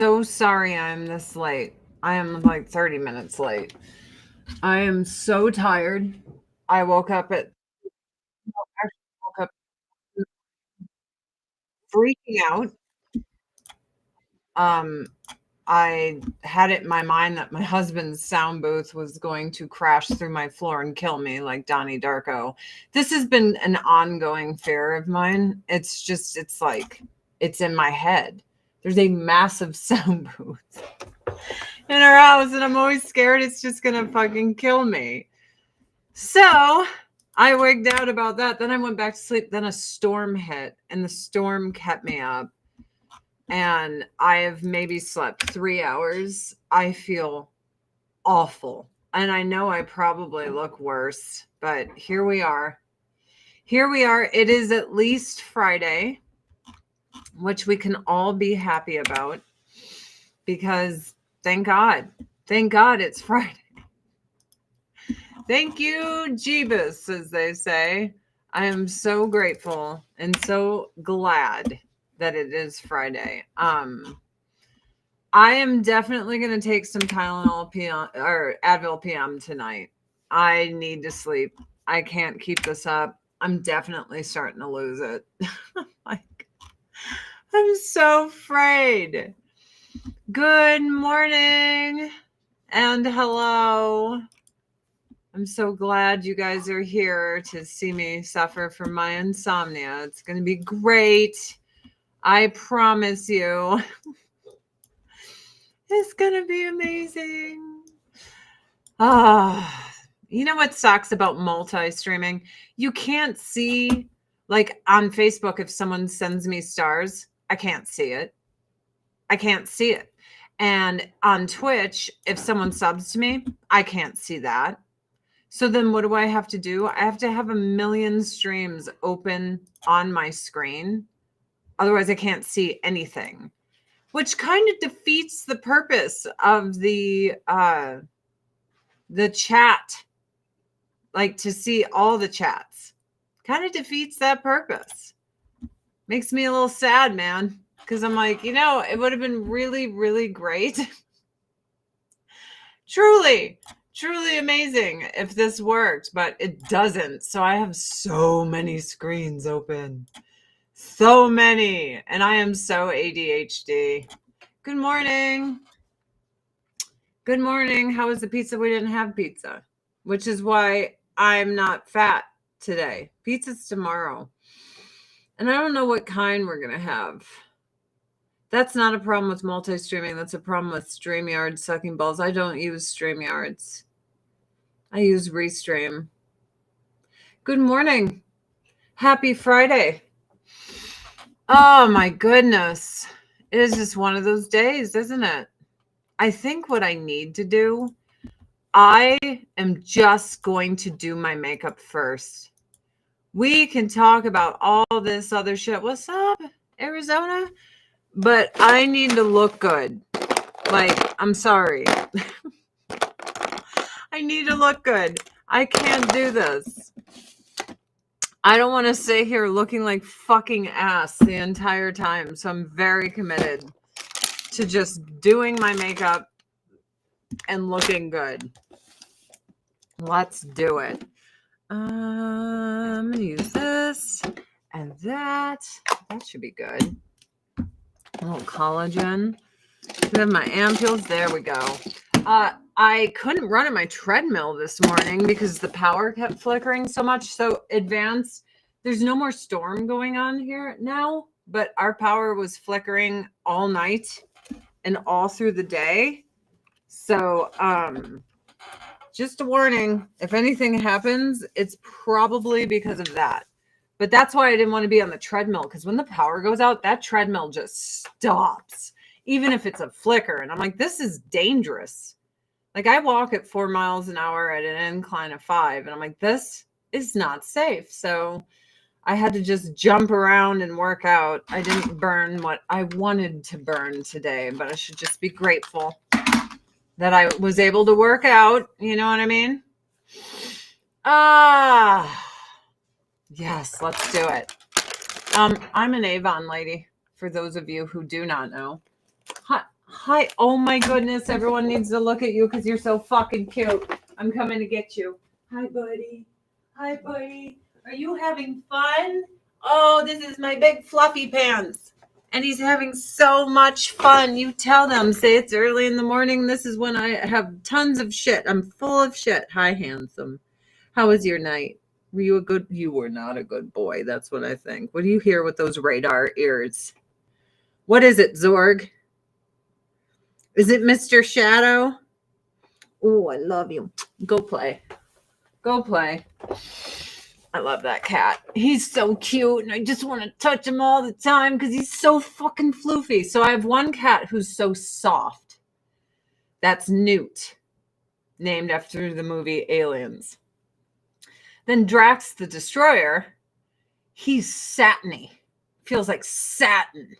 So sorry I'm this late. I am like 30 minutes late. I am so tired. I woke up at actually woke up freaking out. Um I had it in my mind that my husband's sound booth was going to crash through my floor and kill me like Donnie Darko. This has been an ongoing fear of mine. It's like it's in my head. There's a massive sound booth in our house, and I'm always scared it's just gonna fucking kill me. So I wigged out about that. Then I went back to sleep. Then a storm hit, and the storm kept me up. And I have maybe slept 3 hours. I feel awful. And I know I probably look worse, but here we are. Here we are. It is at least Friday, which we can all be happy about because thank God. Thank God it's Friday. Thank you, Jeebus, as they say. I am so grateful and so glad that it is Friday. I am definitely going to take some Tylenol PM or Advil PM tonight. I need to sleep. I can't keep this up. I'm definitely starting to lose it. Like, I'm so afraid. Good morning and hello. I'm so glad you guys are here to see me suffer from my insomnia. It's going to be great. I promise you. It's going to be amazing. You know what sucks about multi-streaming? You can't see, like on Facebook, if someone sends me stars, I can't see it. I can't see it. And on Twitch, if someone subs to me, I can't see that. So then what do I have to do? I have to have a million streams open on my screen. Otherwise, I can't see anything, which kind of defeats the purpose of the chat, like to see all the chats. Kind of defeats that purpose. Makes me a little sad, man, because I'm like, it would have been really, really great. Truly amazing if this worked, but it doesn't. So I have so many screens open. So many. And I am so ADHD. Good morning. Good morning. How was the pizza? We didn't have pizza, which is why I'm not fat today. Pizza's tomorrow. And I don't know what kind we're going to have. That's not a problem with multi-streaming. That's a problem with StreamYard sucking balls. I don't use StreamYards. I use Restream. Good morning. Happy Friday. Oh my goodness. It is just one of those days, isn't it? I think what I need to do, I am just going to do my makeup first. We can talk about all this other shit. What's up, Arizona? But I need to look good. Like, I'm sorry. I need to look good. I can't do this. I don't want to sit here looking like fucking ass the entire time. So I'm very committed to just doing my makeup and looking good. Let's do it. I'm going to use this and that. That should be good. A little collagen. I have my ampules. There we go. I couldn't run at my treadmill this morning because the power kept flickering so much. So advanced, there's no more storm going on here now, but our power was flickering all night and all through the day. So just a warning, if anything happens, it's probably because of that. But that's why I didn't want to be on the treadmill, because when the power goes out, that treadmill just stops, even if it's a flicker. And I'm like, this is dangerous. Like, I walk at 4 miles an hour at an incline of 5, and I'm like, this is not safe. So I had to just jump around and work out. I didn't burn what I wanted to burn today, but I should just be grateful that I was able to work out. You know what I mean? Yes, let's do it. I'm an Avon lady, for those of you who do not know. Hi. Oh my goodness. Everyone needs to look at you because you're so fucking cute. I'm coming to get you. Hi, buddy. Hi, buddy. Are you having fun? Oh, this is my big fluffy pants. And he's having so much fun. You tell them, say it's early in the morning. This is when I have tons of shit. I'm full of shit. Hi, handsome. How was your night? Were you a good? You were not a good boy. That's what I think. What do you hear with those radar ears? What is it, Zorg? Is it Mr. Shadow? Oh, I love you. Go play. Go play. I love that cat. He's so cute, and I just want to touch him all the time because he's so fucking floofy. So I have one cat who's so soft. That's Newt, named after the movie Aliens. Then Drax the Destroyer, he's satiny. Feels like satin.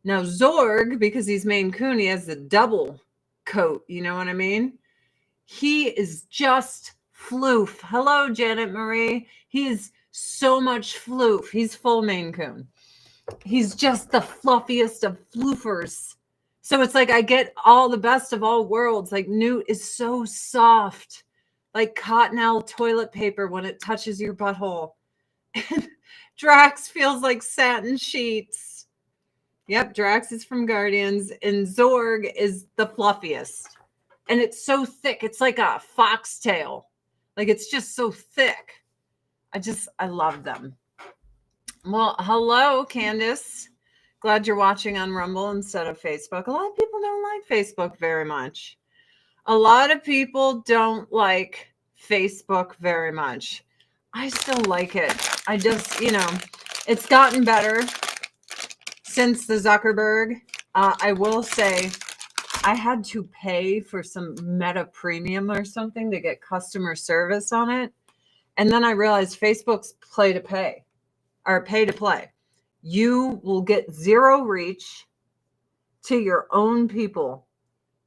Now Zorg, because he's Maine Coon, he has the double coat. You know what I mean? He is just floof. Hello, Janet Marie. He is so much floof. He's full Maine Coon. He's just the fluffiest of floofers. So it's like I get all the best of all worlds. Like Newt is so soft, like Cottonelle toilet paper when it touches your butthole. And Drax feels like satin sheets. Yep, Drax is from Guardians, and Zorg is the fluffiest. And it's so thick. It's like a foxtail. Like it's just so thick. I love them. Well, hello, Candace. Glad you're watching on Rumble instead of Facebook. A lot of people don't like Facebook very much. A lot of people don't like Facebook very much. I still like it. I just, it's gotten better since the Zuckerberg. I will say I had to pay for some Meta Premium or something to get customer service on it. And then I realized Facebook's play to pay or pay to play. You will get zero reach to your own people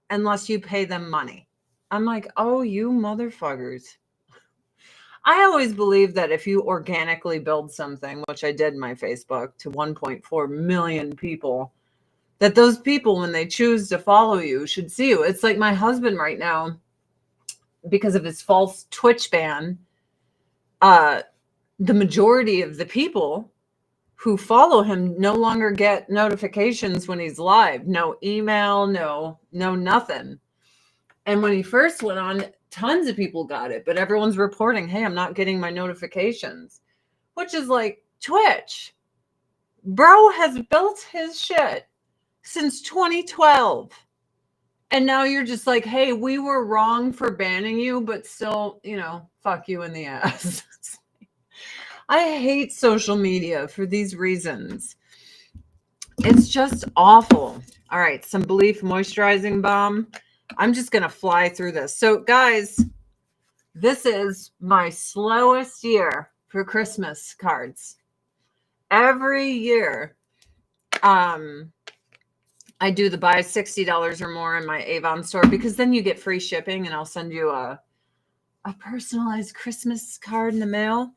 unless you pay them money. I'm like, oh, you motherfuckers. I always believe that if you organically build something, which I did in my Facebook to 1.4 million people, that those people, when they choose to follow you, should see you. It's like my husband right now, because of his false Twitch ban, the majority of the people who follow him no longer get notifications when he's live. No email, no nothing. And when he first went on, tons of people got it, but everyone's reporting, hey, I'm not getting my notifications, which is like Twitch. Bro has built his shit since 2012. And now you're just like, hey, we were wrong for banning you, but still, fuck you in the ass. I hate social media for these reasons. It's just awful. All right, some Belief moisturizing balm. I'm just going to fly through this. So, guys, this is my slowest year for Christmas cards. Every year, I do the buy $60 or more in my Avon store because then you get free shipping and I'll send you a personalized Christmas card in the mail.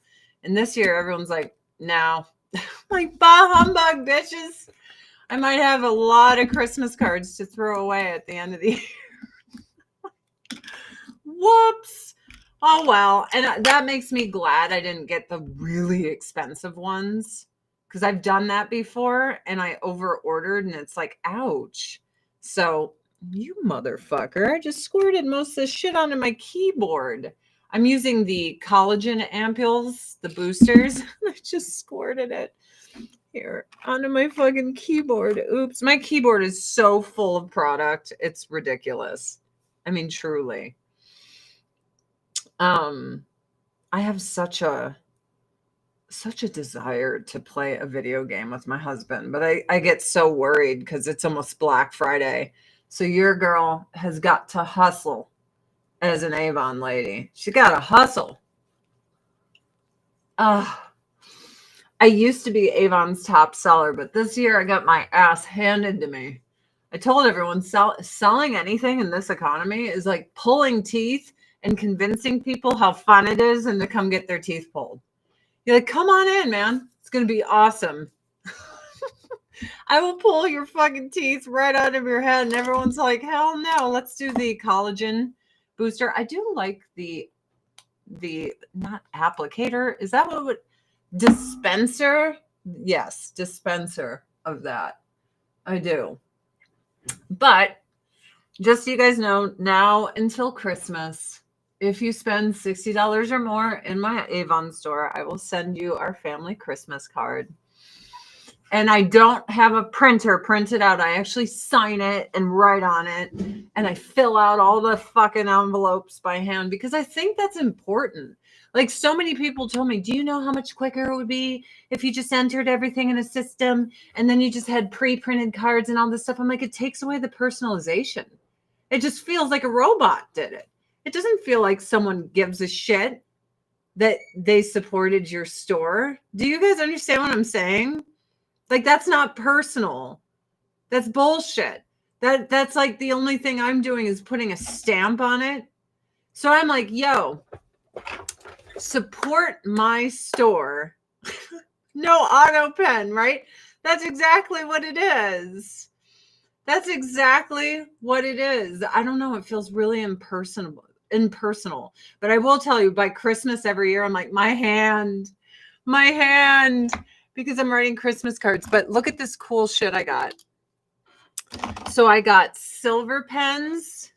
And this year, everyone's like, no. Like, bah humbug, bitches. I might have a lot of Christmas cards to throw away at the end of the year. Whoops. Oh, well. And that makes me glad I didn't get the really expensive ones because I've done that before and I over-ordered and it's like, ouch. So, you motherfucker, I just squirted most of this shit onto my keyboard. I'm using the collagen ampules, the boosters. I just squirted it here onto my fucking keyboard. Oops. My keyboard is so full of product. It's ridiculous. I mean, truly. I have such a desire to play a video game with my husband, but I get so worried because it's almost Black Friday. So your girl has got to hustle as an Avon lady. She got to hustle. I used to be Avon's top seller, but this year I got my ass handed to me. I told everyone selling anything in this economy is like pulling teeth and convincing people how fun it is and to come get their teeth pulled. You're like, come on in, man. It's going to be awesome. I will pull your fucking teeth right out of your head. And everyone's like, hell no, let's do the collagen booster. I do like the not applicator. Is that what would dispenser? Yes, dispenser of that. I do. But just so you guys know, now until Christmas, if you spend $60 or more in my Avon store, I will send you our family Christmas card. And I don't have a printer printed out. I actually sign it and write on it. And I fill out all the fucking envelopes by hand because I think that's important. Like so many people told me, do you know how much quicker it would be if you just entered everything in a system and then you just had pre-printed cards and all this stuff? I'm like, it takes away the personalization. It just feels like a robot did it. It doesn't feel like someone gives a shit that they supported your store. Do you guys understand what I'm saying? Like, that's not personal. That's bullshit. That's like the only thing I'm doing is putting a stamp on it. So I'm like, yo, support my store. No auto pen, right? That's exactly what it is. That's exactly what it is. I don't know. It feels really impersonal. But I will tell you, by Christmas every year, I'm like, my hand, because I'm writing Christmas cards. But look at this cool shit I got. So I got silver pens.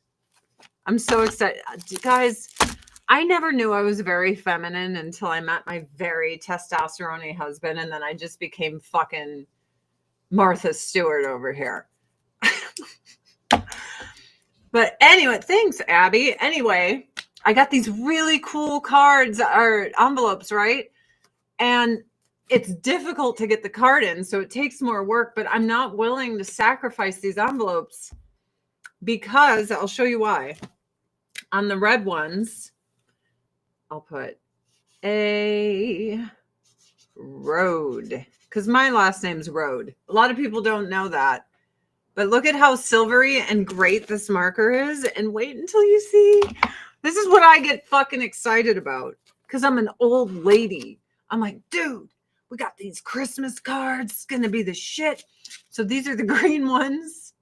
I'm so excited. Guys, I never knew I was very feminine until I met my very testosterone husband. And then I just became fucking Martha Stewart over here. But anyway, thanks, Abby. Anyway, I got these really cool cards or envelopes, right? And it's difficult to get the card in, so it takes more work, but I'm not willing to sacrifice these envelopes because I'll show you why. On the red ones, I'll put a Road because my last name's Road. A lot of people don't know that. But look at how silvery and great this marker is. And wait until you see. This is what I get fucking excited about because I'm an old lady. I'm like, dude, we got these Christmas cards. It's going to be the shit. So these are the green ones.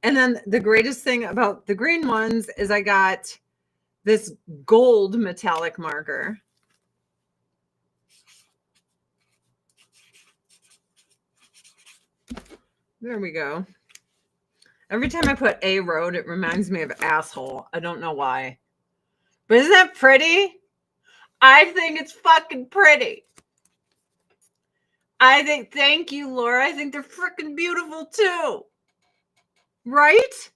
And then the greatest thing about the green ones is I got this gold metallic marker. There we go. Every time I put a Road, it reminds me of asshole. I don't know why. But isn't that pretty? I think it's fucking pretty. Thank you, Laura. I think they're freaking beautiful too. Right?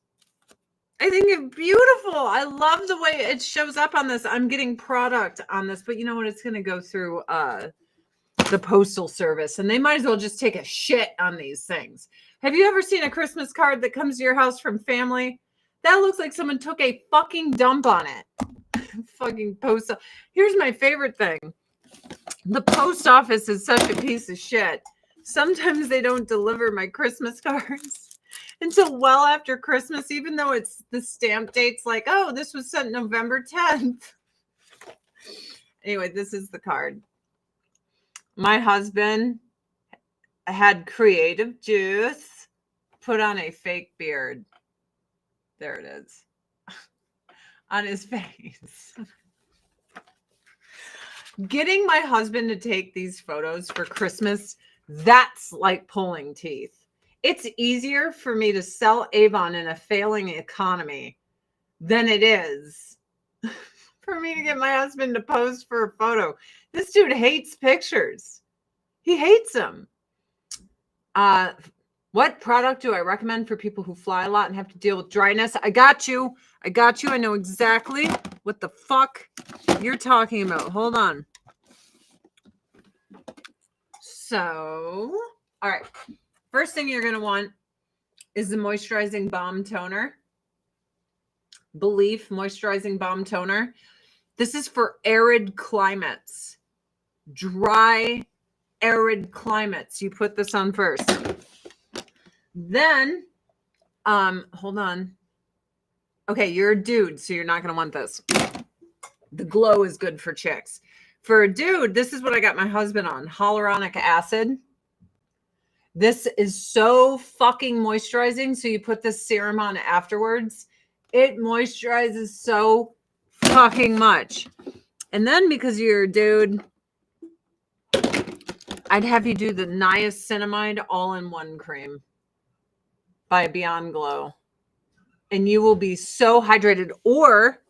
I think it's beautiful. I love the way it shows up on this. I'm getting product on this, but you know what? It's going to go through the postal service, and they might as well just take a shit on these things. Have you ever seen a Christmas card that comes to your house from family? That looks like someone took a fucking dump on it. Fucking post. Here's my favorite thing. The post office is such a piece of shit. Sometimes they don't deliver my Christmas cards until well after Christmas, even though it's the stamp date's like, oh, this was sent November 10th. Anyway, this is the card. My husband had creative juice put on a fake beard. There it is. On his face. Getting my husband to take these photos for Christmas, that's like pulling teeth. It's easier for me to sell Avon in a failing economy than it is for me to get my husband to pose for a photo. This dude hates pictures. He hates them. What product do I recommend for people who fly a lot and have to deal with dryness? I got you. I know exactly what the fuck you're talking about. Hold on. So, all right. First thing you're going to want is the Moisturizing Balm Toner. Belif Moisturizing Balm Toner. This is for arid climates. Dry, arid climates. You put this on first. Then, hold on. Okay, you're a dude, so you're not going to want this. The Glow is good for chicks. For a dude, this is what I got my husband on. Hyaluronic acid. This is so fucking moisturizing. So you put this serum on afterwards. It moisturizes so fucking much. And then because you're a dude, I'd have you do the niacinamide all-in-one cream by Beyond Glow. And you will be so hydrated. Or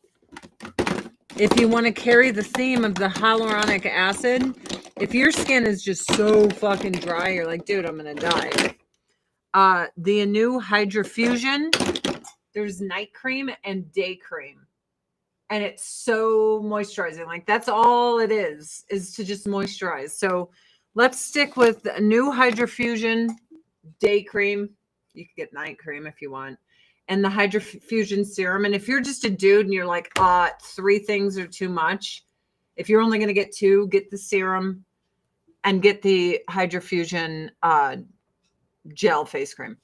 if you want to carry the theme of the hyaluronic acid, if your skin is just so fucking dry, you're like, dude, I'm going to die. The Anew Hydrofusion, there's night cream and day cream. And it's so moisturizing. Like, that's all it is to just moisturize. So let's stick with the Anew Hydrofusion day cream. You can get night cream if you want. And the Hydrofusion serum. And if you're just a dude and you're like, 3 things are too much, if you're only going to get 2, get the serum and get the Hydrofusion gel face cream.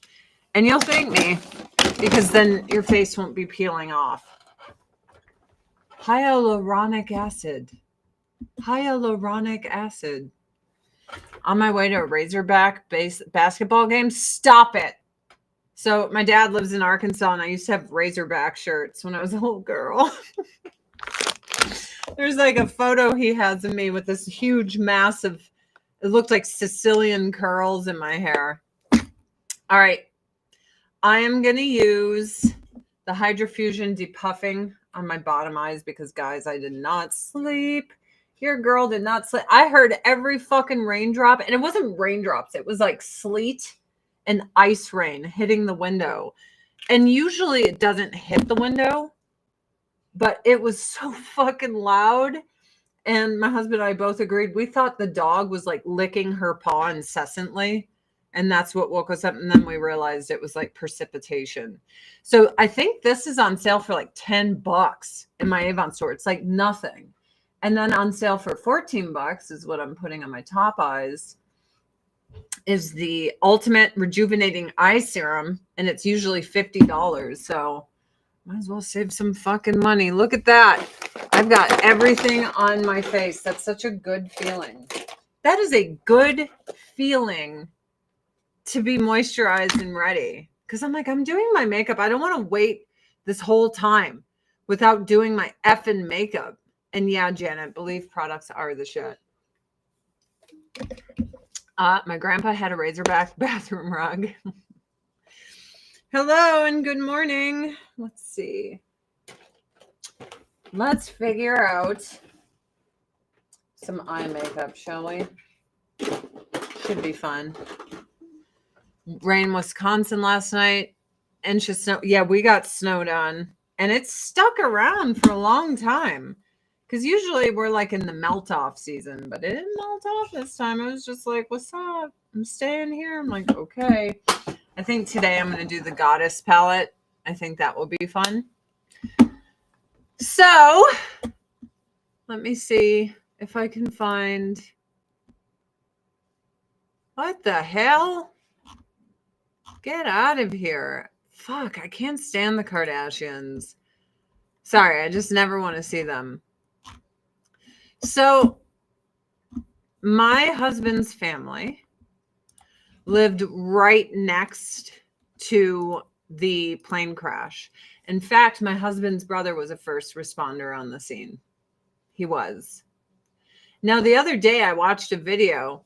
And you'll thank me, because then your face won't be peeling off. Hyaluronic acid. Hyaluronic acid. On my way to a Razorback basketball game. Stop it. So my dad lives in Arkansas, and I used to have Razorback shirts when I was a little girl. There's like a photo he has of me with this huge, massive, it looked like Sicilian curls in my hair. All right. I am going to use the Hydrofusion depuffing on my bottom eyes because, guys, I did not sleep. Your girl did not sleep. I heard every fucking raindrop, and it wasn't raindrops. It was like sleet and ice rain hitting the window. And usually it doesn't hit the window, but it was so fucking loud. And my husband and I both agreed. We thought the dog was like licking her paw incessantly. And that's what woke us up. And then we realized it was like precipitation. So I think this is on sale for like $10 in my Avon store. It's like nothing. And then on sale for $14 is what I'm putting on my top eyes, is the Ultimate Rejuvenating Eye Serum. And it's usually $50. So might as well save some fucking money. Look at that. I've got everything on my face. That's such a good feeling. That is a good feeling to be moisturized and ready. Because I'm like, I'm doing my makeup. I don't want to wait this whole time without doing my effing makeup. And yeah, Janet, Believe products are the shit. My grandpa had a Razorback bathroom rug. Hello and good morning. Let's see. Let's figure out some eye makeup, shall we? Should be fun. Rain in Wisconsin last night. Inch of snow. Yeah, we got snowed on. And it's stuck around for a long time. Because usually we're like in the melt-off season. But it didn't melt off this time. I was just like, what's up? I'm staying here. I'm like, okay. I think today I'm going to do the Goddess palette. I think that will be fun. So, let me see if I can find... What the hell? Get out of here. Fuck, I can't stand the Kardashians. Sorry, I just never want to see them. So, my husband's family lived right next to the plane crash. In fact, my husband's brother was a first responder on the scene. He was. Now, the other day I watched a video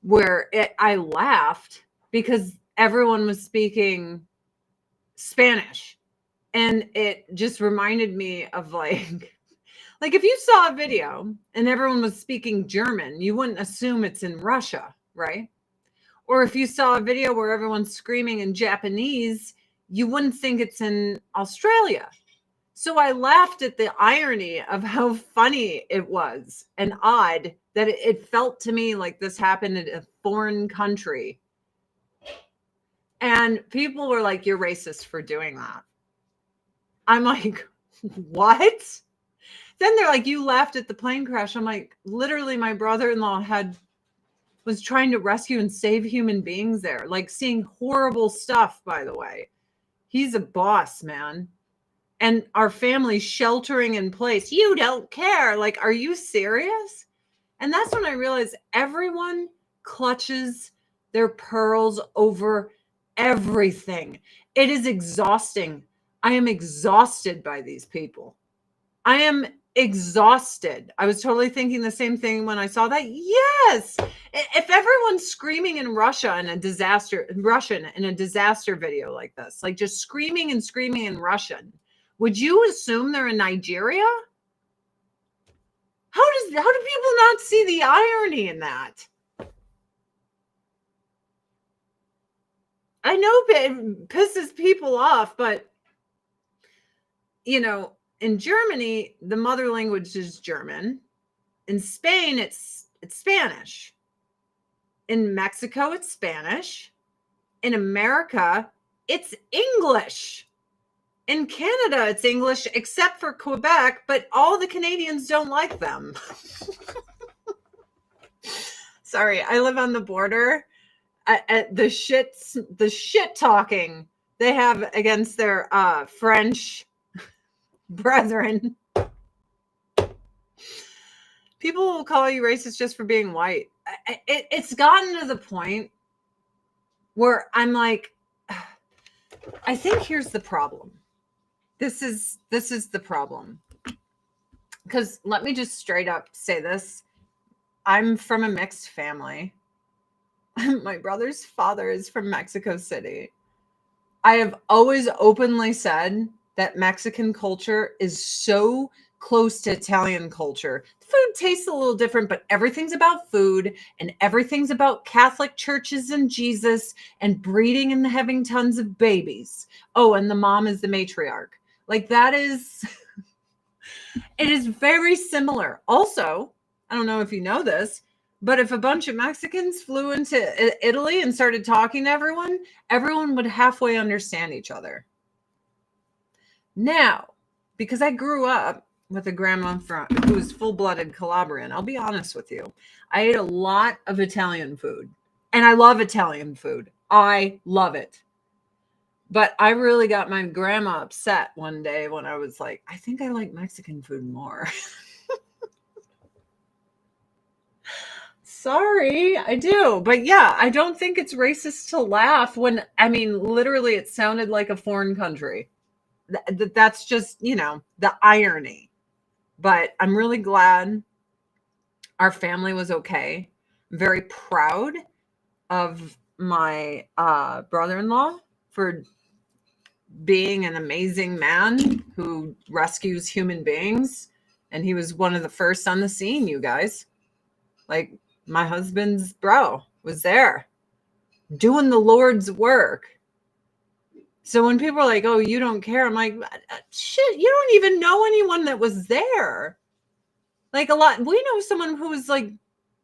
where I laughed because everyone was speaking Spanish. And it just reminded me of like if you saw a video and everyone was speaking German, you wouldn't assume it's in Russia, right? Or if you saw a video where everyone's screaming in Japanese, you wouldn't think it's in Australia. So I laughed at the irony of how funny it was and odd that it felt to me like this happened in a foreign country. And people were like, you're racist for doing that. I'm like, what? Then they're like, you laughed at the plane crash. I'm like, literally, my brother-in-law was trying to rescue and save human beings there, like seeing horrible stuff, by the way. He's a boss, man. And our family sheltering in place. You don't care. Like, are you serious? And that's when I realized everyone clutches They're pearls over everything. It is exhausting. I am exhausted by these people. I am exhausted. I was totally thinking the same thing when I saw that. Yes. If everyone's screaming in Russian in a disaster video like this, like just screaming and screaming in Russian, would you assume they're in Nigeria? How do people not see the irony in that? I know it pisses people off, but you know, in Germany, the mother language is German. In Spain, it's Spanish. In Mexico, it's Spanish. In America, it's English. In Canada, it's English, except for Quebec, but all the Canadians don't like them. Sorry, I live on the border. At the shit talking they have against their French brethren. People will call you racist just for being white. It's gotten to the point where I'm like, I think here's the problem. This is the problem. Because let me just straight up say this. I'm from a mixed family. My brother's father is from Mexico City. I have always openly said that Mexican culture is so close to Italian culture. The food tastes a little different, but everything's about food and everything's about Catholic churches and Jesus and breeding and having tons of babies. Oh, and the mom is the matriarch. Like that is, it is very similar. Also, I don't know if you know this, but if a bunch of Mexicans flew into Italy and started talking to everyone would halfway understand each other. Now, because I grew up with a grandma who was full-blooded Calabrian, I'll be honest with you. I ate a lot of Italian food, and I love Italian food. I love it. But I really got my grandma upset one day when I was like, I think I like Mexican food more. Sorry, I do. But yeah, I don't think it's racist to laugh when, I mean, literally it sounded like a foreign country. That's just, the irony. But I'm really glad our family was okay. I'm very proud of my brother-in-law for being an amazing man who rescues human beings. And he was one of the first on the scene, you guys. Like, my husband's bro was there doing the Lord's work. So when people are like, oh, you don't care, I'm like, shit, you don't even know anyone that was there. Like we know someone who was like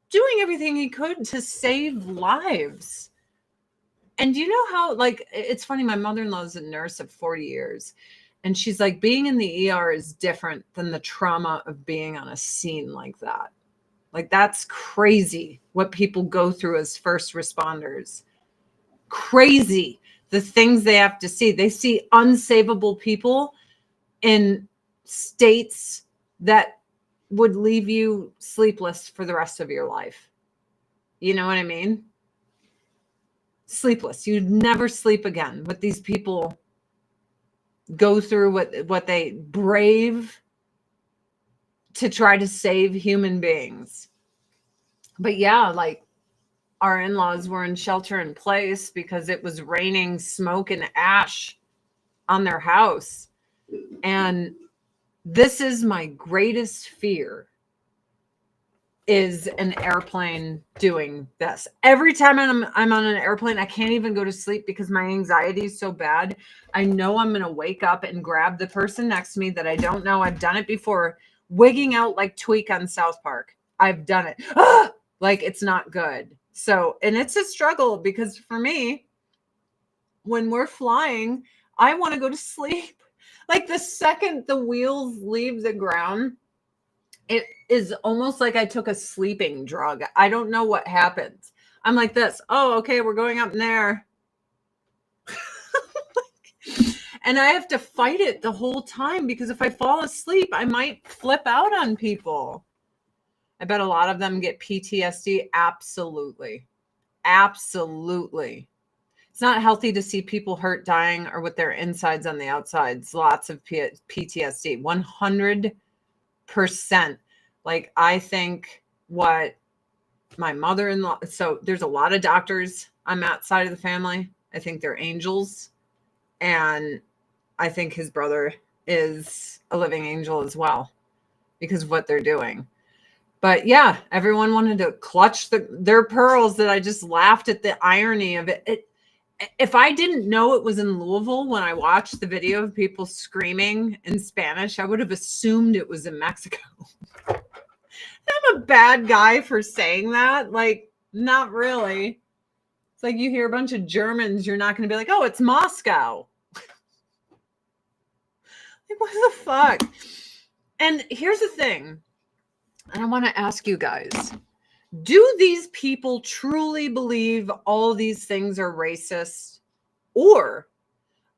doing everything he could to save lives. And you know how, like, it's funny, my mother-in-law is a nurse of 40 years. And she's like, being in the ER is different than the trauma of being on a scene like that. Like, that's crazy what people go through as first responders. Crazy. The things they have to see. They see unsavable people in states that would leave you sleepless for the rest of your life. You know what I mean? Sleepless. You'd never sleep again. What these people go through, what they brave to try to save human beings. But yeah, like, our in-laws were in shelter in place because it was raining smoke and ash on their house. And this is my greatest fear, is an airplane doing this. Every time I'm on an airplane, I can't even go to sleep because my anxiety is so bad. I know I'm going to wake up and grab the person next to me that I don't know. I've done it before, wigging out like Tweak on South Park. I've done it. Like, it's not good. So, and it's a struggle because for me, when we're flying, I want to go to sleep. Like, the second the wheels leave the ground, it is almost like I took a sleeping drug. I don't know what happens. I'm like this. Oh, okay, we're going up in there. And I have to fight it the whole time because if I fall asleep, I might flip out on people. I bet a lot of them get PTSD. Absolutely. absolutely. It's not healthy to see people hurt, dying, or with their insides on the outsides. Lots of PTSD. 100%. Like, I think what my mother-in-law, so there's a lot of doctors on Matt's side of the family. I think they're angels. And I think his brother is a living angel as well because of what they're doing. But yeah, everyone wanted to clutch their pearls. That I just laughed at the irony of it. If I didn't know it was in Louisville when I watched the video of people screaming in Spanish, I would have assumed it was in Mexico. I'm a bad guy for saying that. Like, not really. It's like you hear a bunch of Germans, you're not going to be like, oh, it's Moscow. Like, what the fuck? And here's the thing. And I want to ask you guys, do these people truly believe all these things are racist? Or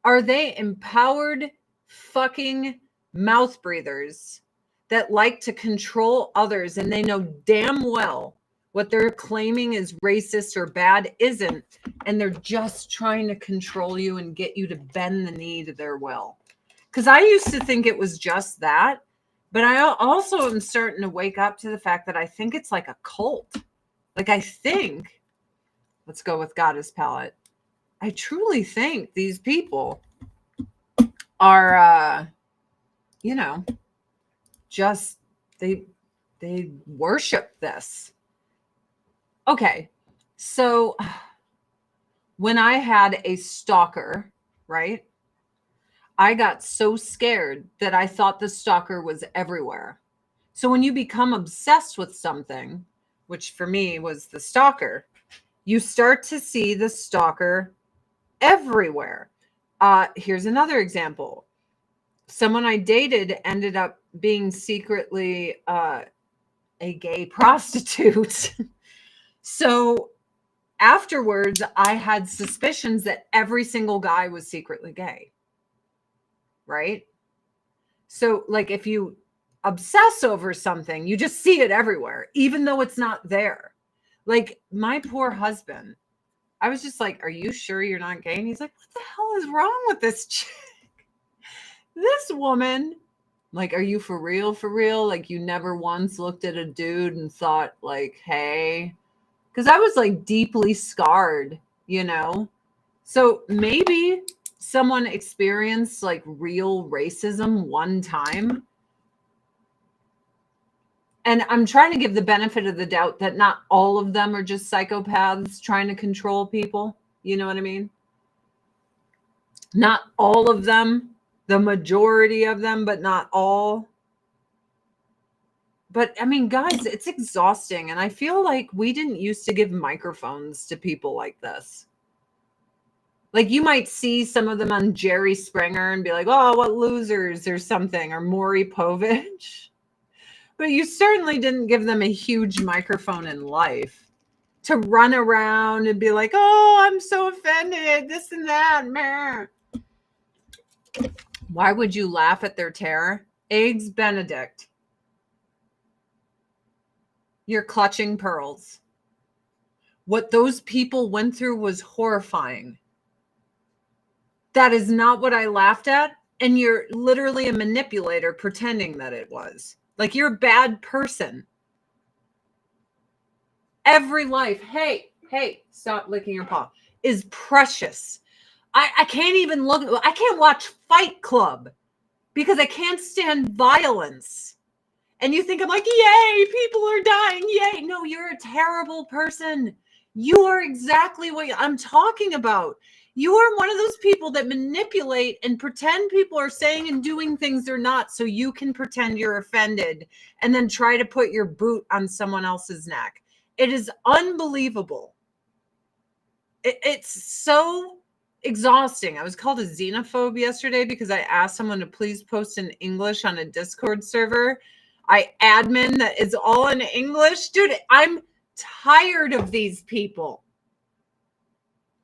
are they empowered fucking mouth breathers that like to control others, and they know damn well what they're claiming is racist or bad isn't, and they're just trying to control you and get you to bend the knee to their will? Because I used to think it was just that, but I also am starting to wake up to the fact that I think it's like a cult. Like, I think, let's go with Goddess Palette, I truly think these people are, just, they worship this. Okay. So when I had a stalker, right? I got so scared that I thought the stalker was everywhere. So when you become obsessed with something, which for me was the stalker, you start to see the stalker everywhere. Here's another example. Someone I dated ended up being secretly a gay prostitute. So afterwards, I had suspicions that every single guy was secretly gay. Right? So, like, if you obsess over something, you just see it everywhere, even though it's not there. Like, my poor husband, I was just like, are you sure you're not gay? And he's like, what the hell is wrong with this chick? This woman, like, are you for real? For real? Like, you never once looked at a dude and thought, like, hey, because I was like deeply scarred, So maybe someone experienced like real racism one time. And I'm trying to give the benefit of the doubt that not all of them are just psychopaths trying to control people. You know what I mean? Not all of them, the majority of them, but not all. But I mean, guys, it's exhausting. And I feel like we didn't used to give microphones to people like this. Like, you might see some of them on Jerry Springer and be like, oh, what losers or something, or Maury Povich. But you certainly didn't give them a huge microphone in life to run around and be like, oh, I'm so offended, this and that. Meh. Why would you laugh at their terror? Eggs Benedict. You're clutching pearls. What those people went through was horrifying. That is not what I laughed at. And you're literally a manipulator pretending that it was. Like, you're a bad person. Every life, hey, stop licking your paw, is precious. I can't even I can't watch Fight Club because I can't stand violence. And you think I'm like, yay, people are dying, yay. No, you're a terrible person. You are exactly what I'm talking about. You are one of those people that manipulate and pretend people are saying and doing things they're not, so you can pretend you're offended and then try to put your boot on someone else's neck. It is unbelievable. It's so exhausting. I was called a xenophobe yesterday because I asked someone to please post in English on a Discord server. I admin that is all in English. Dude, I'm tired of these people.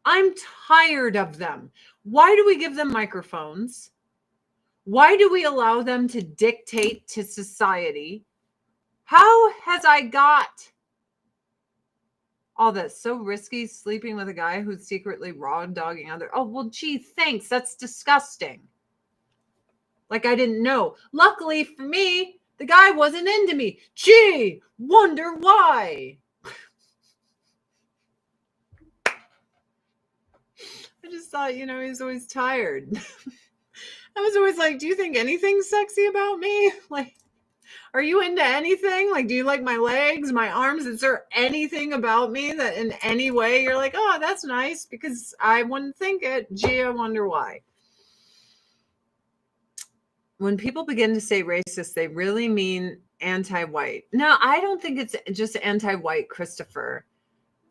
I'm tired of them. Why do we give them microphones? Why do we allow them to dictate to society? How has I got Oh, that's so risky, sleeping with a guy who's secretly raw dogging other. Oh, well, gee, thanks. That's disgusting. Like, I didn't know. Luckily for me, the guy wasn't into me. Gee, wonder why. I just thought, he was always tired. I was always like, do you think anything's sexy about me? Like, are you into anything? Like, do you like my legs, my arms? Is there anything about me that in any way you're like, oh, that's nice? Because I wouldn't think it. Gee, I wonder why. When people begin to say racist, they really mean anti-white. No, I don't think it's just anti-white, Christopher,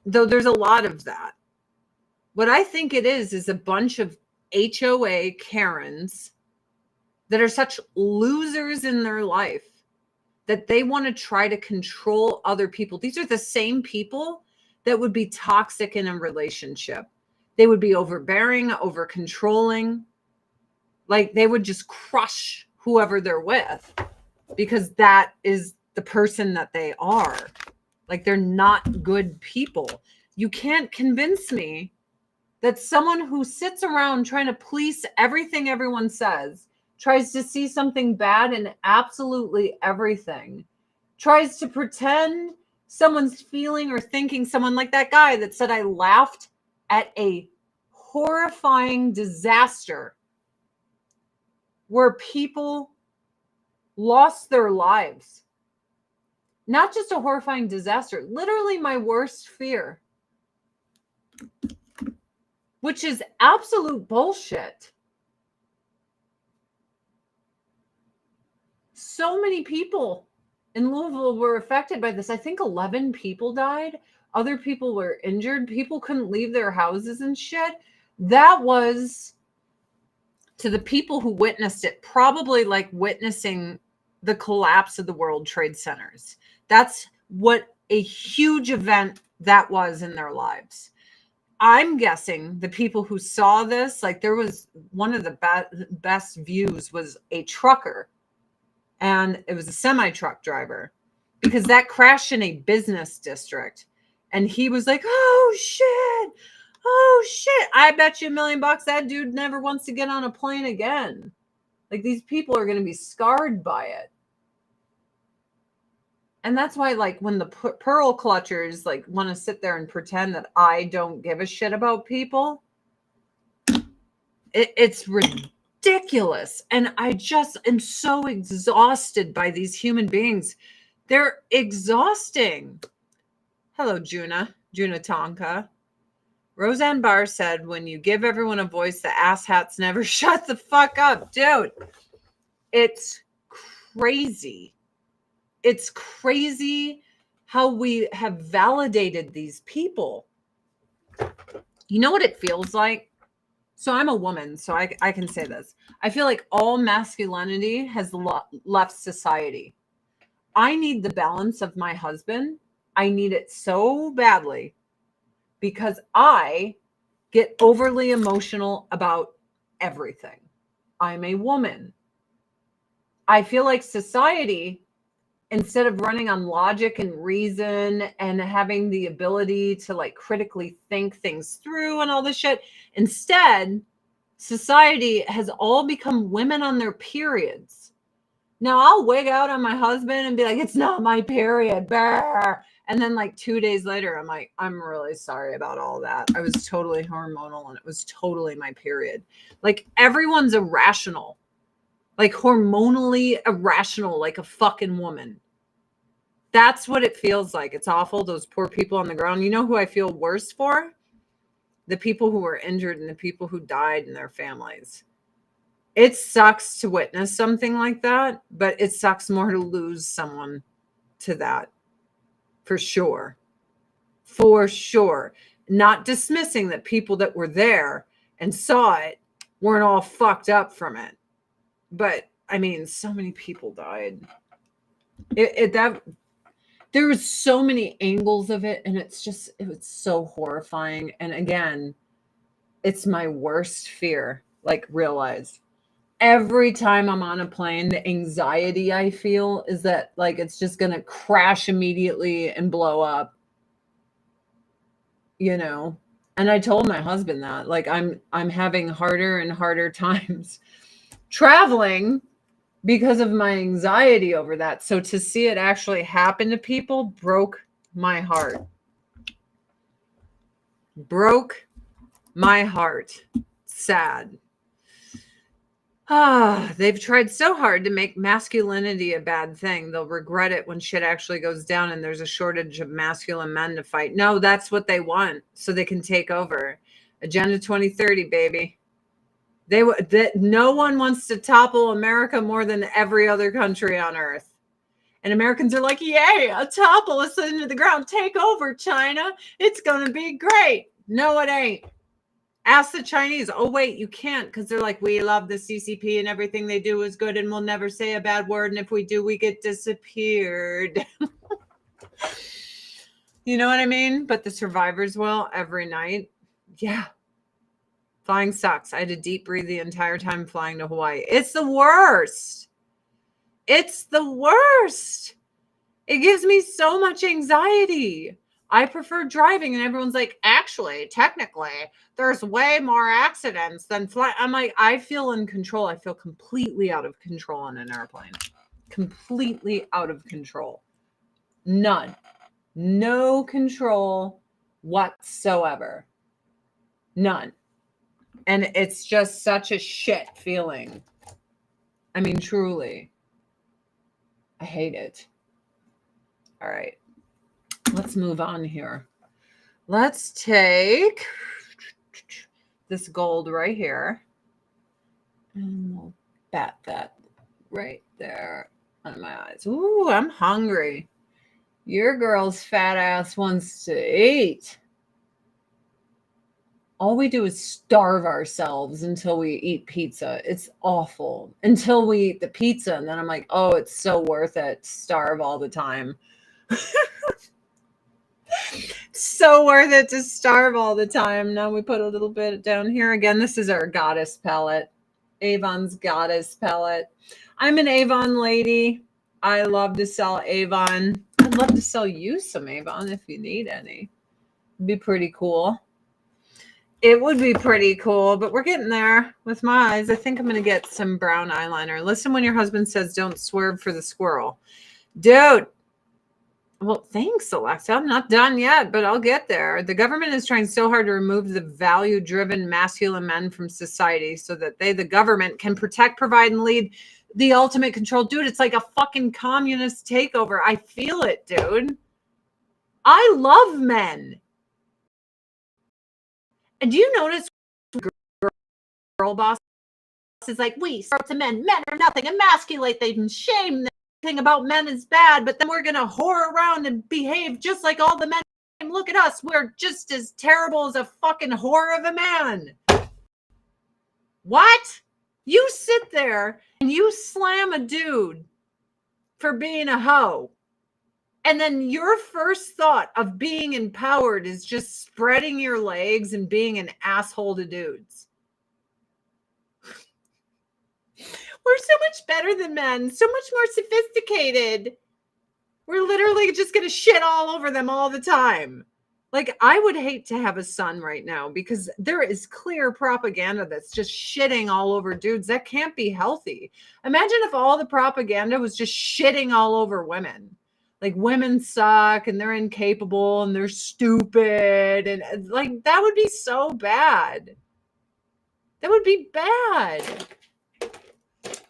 though there's a lot of that. What I think it is a bunch of HOA Karens that are such losers in their life that they want to try to control other people. These are the same people that would be toxic in a relationship. They would be overbearing, over controlling. Like, they would just crush whoever they're with because that is the person that they are. Like, they're not good people. You can't convince me that someone who sits around trying to police everything everyone says, tries to see something bad in absolutely everything, tries to pretend someone's feeling or thinking, someone like that guy that said, I laughed at a horrifying disaster where people lost their lives. Not just a horrifying disaster, literally my worst fear, which is absolute bullshit. So many people in Louisville were affected by this. I think 11 people died. Other people were injured. People couldn't leave their houses and shit. That was, to the people who witnessed it, probably like witnessing the collapse of the World Trade Centers. That's what a huge event that was in their lives. I'm guessing the people who saw this, like, there was one of the best views was a trucker, and it was a semi-truck driver, because that crashed in a business district. And he was like, oh shit, I bet you $1 million that dude never wants to get on a plane again. Like, these people are going to be scarred by it. And that's why, like, when the pearl clutchers like want to sit there and pretend that I don't give a shit about people, it's ridiculous. And I just am so exhausted by these human beings. They're exhausting. Hello, Juna Tonka. Roseanne Barr said, when you give everyone a voice, the asshats never shut the fuck up. Dude, it's crazy. It's crazy how we have validated these people. You know what it feels like? So I'm a woman, so I can say this. I feel like all masculinity has left society. I need the balance of my husband. I need it so badly because I get overly emotional about everything. I'm a woman. I feel like society, instead of running on logic and reason and having the ability to like critically think things through and all this shit, instead, society has all become women on their periods. Now, I'll wig out on my husband and be like, it's not my period. Brr. And then like 2 days later, I'm like, I'm really sorry about all that. I was totally hormonal and it was totally my period. Like, everyone's irrational, like hormonally irrational, like a fucking woman. That's what it feels like. It's awful. Those poor people on the ground. You know who I feel worse for? The people who were injured and the people who died and their families. It sucks to witness something like that, but it sucks more to lose someone to that. For sure. For sure. Not dismissing that people that were there and saw it weren't all fucked up from it. But I mean, so many people died. There was so many angles of it, and it was so horrifying. And again, it's my worst fear. Like, realize every time I'm on a plane, the anxiety I feel is that like it's just gonna crash immediately and blow up. you know. And I told my husband that, like, I'm having harder and harder times traveling because of my anxiety over that. So to see it actually happen to people broke my heart. Broke my heart. Sad. They've tried so hard to make masculinity a bad thing. They'll regret it when shit actually goes down and there's a shortage of masculine men to fight. No, that's what they want so they can take over. Agenda 2030, baby. No one wants to topple America more than every other country on earth. And Americans are like, yay, a topple us into the ground. Take over, China. It's going to be great. No, it ain't. Ask the Chinese. Oh, wait, you can't, because they're like, we love the CCP and everything they do is good and we'll never say a bad word. And if we do, we get disappeared. You know what I mean? But the survivors will every night. Yeah. Flying sucks. I had to deep breathe the entire time flying to Hawaii. It's the worst. It's the worst. It gives me so much anxiety. I prefer driving, and everyone's like, actually, technically, there's way more accidents than flying. I'm like, I feel in control. I feel completely out of control on an airplane. Completely out of control. None. No control whatsoever. None. And it's just such a shit feeling. I mean, truly. I hate it. All right. Let's move on here. Let's take this gold right here. And we'll bat that right there on my eyes. Ooh, I'm hungry. Your girl's fat ass wants to eat. All we do is starve ourselves until we eat pizza. It's awful. Until we eat the pizza. And then I'm like, oh, it's so worth it to starve all the time. So worth it to starve all the time. Now we put a little bit down here. Again, this is our goddess palette. Avon's goddess palette. I'm an Avon lady. I love to sell Avon. I'd love to sell you some Avon if you need any. It'd be pretty cool. It would be pretty cool, but we're getting there with my eyes. I think I'm going to get some brown eyeliner. Listen when your husband says, don't swerve for the squirrel. Dude. Well, thanks, Alexa. I'm not done yet, but I'll get there. The government is trying so hard to remove the value-driven masculine men from society so that they, the government, can protect, provide, and lead the ultimate control. Dude, it's like a fucking communist takeover. I feel it, dude. I love men. And do you notice girl boss is like, we start to men are nothing, emasculate them, shame them. Thing about men is bad, but then we're gonna whore around and behave just like all the men. Look at us, we're just as terrible as a fucking whore of a man. What? You sit there and you slam a dude for being a hoe, and then your first thought of being empowered is just spreading your legs and being an asshole to dudes. We're so much better than men, so much more sophisticated. We're literally just going to shit all over them all the time. Like, I would hate to have a son right now because there is clear propaganda that's just shitting all over dudes. That can't be healthy. Imagine if all the propaganda was just shitting all over women. Like, women suck and they're incapable and they're stupid. And like, that would be so bad. That would be bad.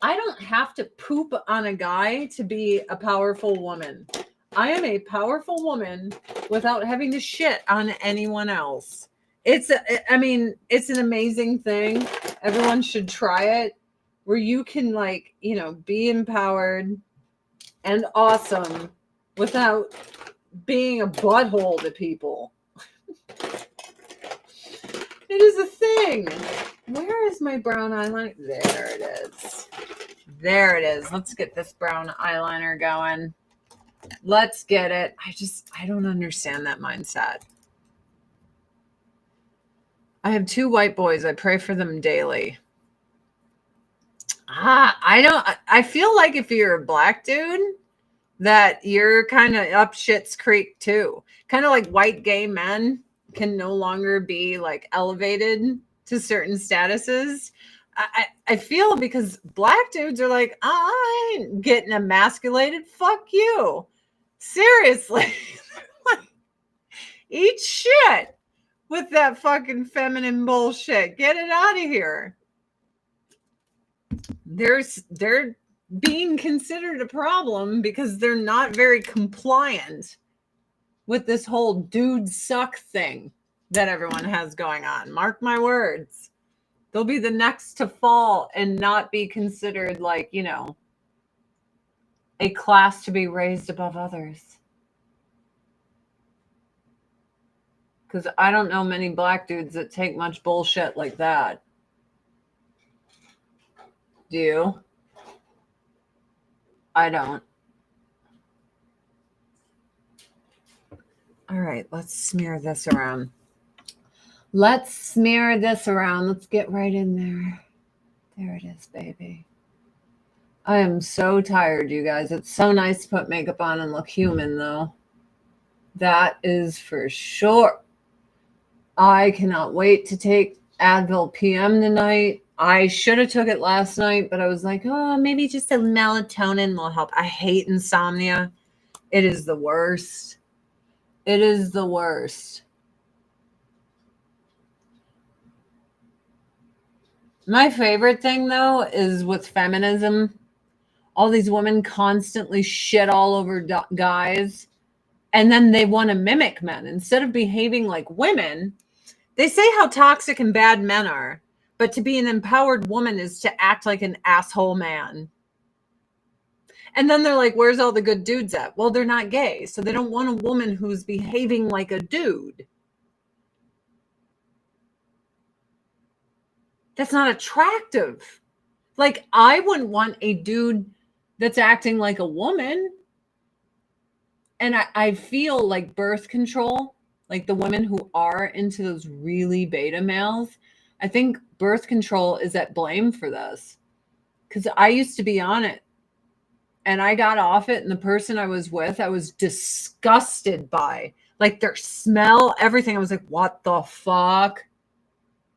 I don't have to poop on a guy to be a powerful woman. I am a powerful woman without having to shit on anyone else. It's an amazing thing. Everyone should try it, where you can, like, you know, be empowered and awesome without being a butthole to people. It is a thing. Where is my brown eyeliner? There it is. There it is. Let's get this brown eyeliner going. Let's get it. I don't understand that mindset. I have 2 white boys. I pray for them daily. I feel like if you're a black dude, that you're kind of up shit's creek too. Kind of like white gay men. can no longer be like elevated to certain statuses. I feel because black dudes are like, I ain't getting emasculated. Fuck you. Seriously. Eat shit with that fucking feminine bullshit. Get it out of here. They're being considered a problem because they're not very compliant with this whole dude suck thing that everyone has going on. Mark my words. They'll be the next to fall and not be considered like, you know, a class to be raised above others. Because I don't know many black dudes that take much bullshit like that. Do you? I don't. All right, let's smear this around. Let's smear this around. Let's get right in there. There it is, baby. I am so tired, you guys. It's so nice to put makeup on and look human, though. That is for sure. I cannot wait to take Advil PM tonight. I should have took it last night, but I was like, oh, maybe just a melatonin will help. I hate insomnia. It is the worst. It is the worst. My favorite thing, though, is with feminism. All these women constantly shit all over guys, and then they want to mimic men. Instead of behaving like women, they say how toxic and bad men are, but to be an empowered woman is to act like an asshole man. And then they're like, where's all the good dudes at? Well, they're not gay, so they don't want a woman who's behaving like a dude. That's not attractive. Like, I wouldn't want a dude that's acting like a woman. And I feel like birth control, like the women who are into those really beta males, I think birth control is at blame for this. Because I used to be on it. And I got off it, and the person I was with, I was disgusted by. Like their smell, everything. I was like, what the fuck?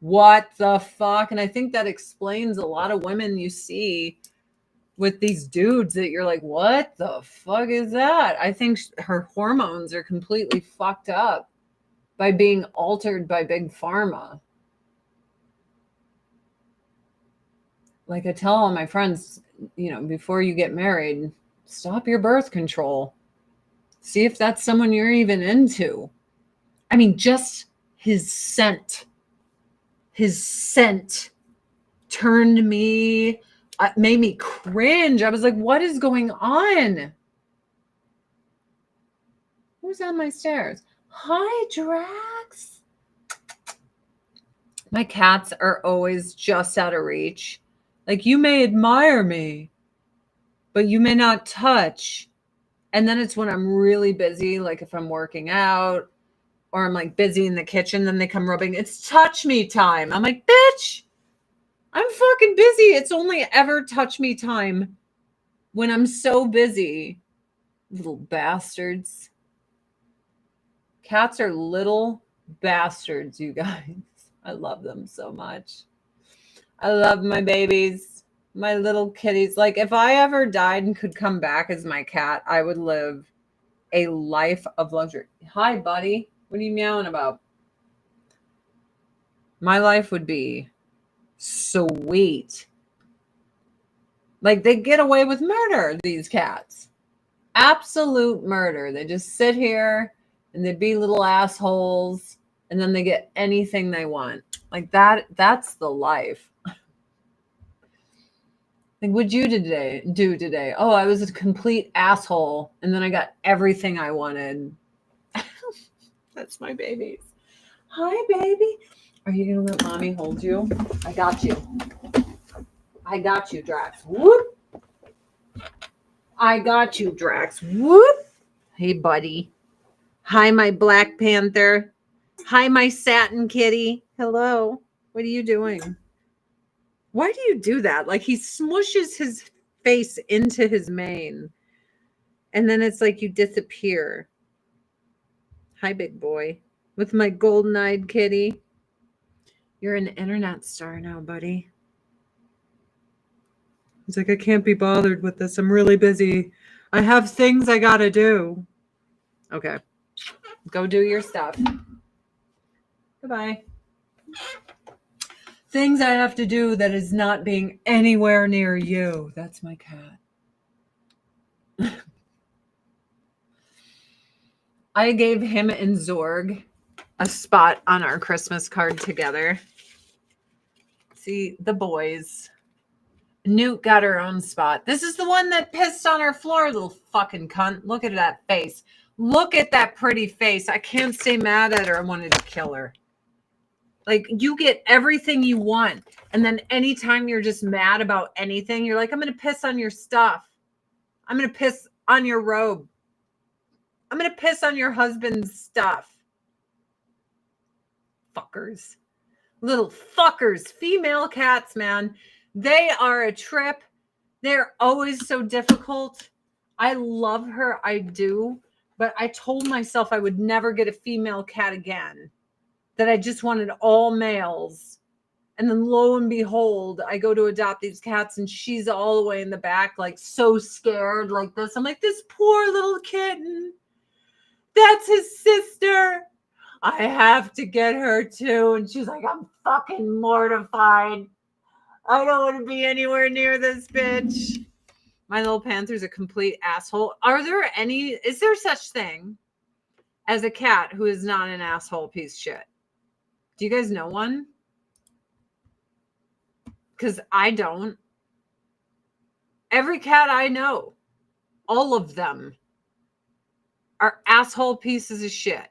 What the fuck? And I think that explains a lot of women you see with these dudes that you're like, what the fuck is that? I think her hormones are completely fucked up by being altered by big pharma. Like I tell all my friends, you know, before you get married, stop your birth control. See if that's someone you're even into. I mean, just his scent turned me, made me cringe. I was like, what is going on? Who's on my stairs? Hi, Drax. My cats are always just out of reach. Like, you may admire me, but you may not touch. And then it's when I'm really busy, like if I'm working out or I'm like busy in the kitchen, then they come rubbing. It's touch me time. I'm like, bitch, I'm fucking busy. It's only ever touch me time when I'm so busy. Little bastards. Cats are little bastards, you guys. I love them so much. I love my babies, my little kitties. Like, if I ever died and could come back as my cat, I would live a life of luxury. Hi, buddy. What are you meowing about? My life would be sweet. Like, they get away with murder, these cats. Absolute murder. They just sit here and they be little assholes, and then they get anything they want. Like, that's the life. Like, what'd you do today? Oh, I was a complete asshole, and then I got everything I wanted. That's my babies. Hi, baby. Are you gonna let mommy hold you? I got you. I got you, Drax. Whoop. I got you, Drax. Whoop. Hey, buddy. Hi, my Black Panther. Hi, my satin kitty. Hello. What are you doing? Why do you do that? Like, he smushes his face into his mane, and then it's like you disappear. Hi, big boy. with my golden-eyed kitty. You're an internet star now, buddy. He's like, I can't be bothered with this. I'm really busy. I have things I gotta do. Okay. Go do your stuff. Goodbye. Things I have to do that is not being anywhere near you. That's my cat. I gave him and Zorg a spot on our Christmas card together. See, the boys. Newt got her own spot. This is the one that pissed on our floor, little fucking cunt. Look at that face. Look at that pretty face. I can't stay mad at her. I wanted to kill her. Like, you get everything you want. And then anytime you're just mad about anything, you're like, I'm going to piss on your stuff. I'm going to piss on your robe. I'm going to piss on your husband's stuff. Fuckers. Little fuckers. Female cats, man. They are a trip. They're always so difficult. I love her. I do. But I told myself I would never get a female cat again. That I just wanted all males. And then lo and behold, I go to adopt these cats and she's all the way in the back, like so scared like this. I'm like, this poor little kitten. That's his sister. I have to get her too. And she's like, I'm fucking mortified. I don't want to be anywhere near this bitch. My little panther's a complete asshole. Is there such thing as a cat who is not an asshole piece of shit? Do you guys know one? Because I don't. Every cat I know, all of them, are asshole pieces of shit.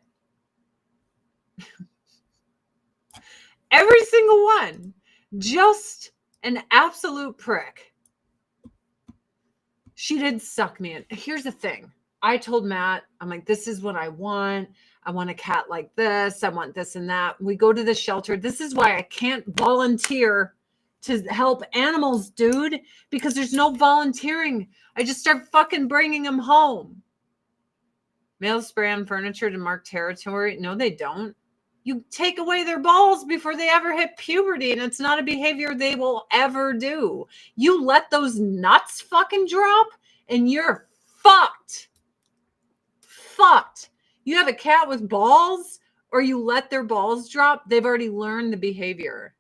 Every single one. Just an absolute prick. She did suck me in. Here's the thing. I told Matt, I'm like, this is what I want. I want a cat like this. I want this and that. We go to the shelter. This is why I can't volunteer to help animals, dude, because there's no volunteering. I just start fucking bringing them home. Males spray on furniture to mark territory. No, they don't. You take away their balls before they ever hit puberty, and it's not a behavior they will ever do. You let those nuts fucking drop, and you're fucked. Fucked. You have a cat with balls, or you let their balls drop, they've already learned the behavior.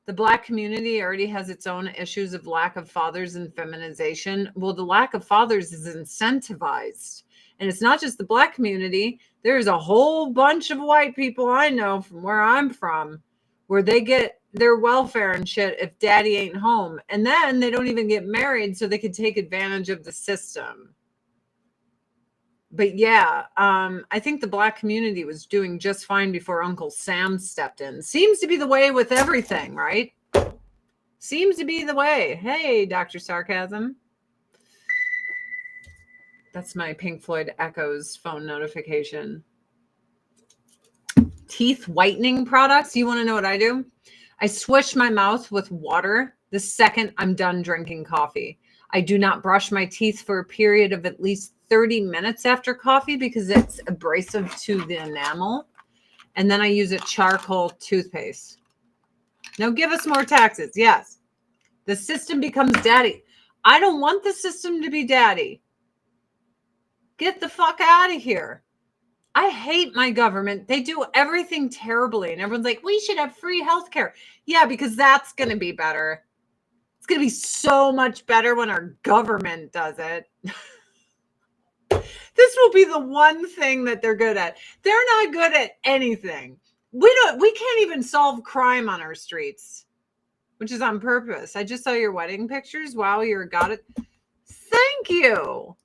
The Black community already has its own issues of lack of fathers and feminization. Well, the lack of fathers is incentivized. And it's not just the Black community. There's a whole bunch of white people I know from where I'm from where they get their welfare and shit if daddy ain't home. And then they don't even get married so they can take advantage of the system. But yeah, I think the Black community was doing just fine before Uncle Sam stepped in. Seems to be the way with everything, right? Seems to be the way. Hey, Dr. Sarcasm. That's my Pink Floyd Echoes phone notification. Teeth whitening products. You want to know what I do? I swish my mouth with water the second I'm done drinking coffee. I do not brush my teeth for a period of at least 30 minutes after coffee because it's abrasive to the enamel. And then I use a charcoal toothpaste. Now give us more taxes. Yes. The system becomes daddy. I don't want the system to be daddy. Get the fuck out of here. I hate my government. They do everything terribly. And everyone's like, we should have free healthcare. Yeah, because that's going to be better. It's going to be so much better when our government does it. This will be the one thing that they're good at. They're not good at anything. We can't even solve crime on our streets, which is on purpose. I just saw your wedding pictures. Wow, you got it. Thank you.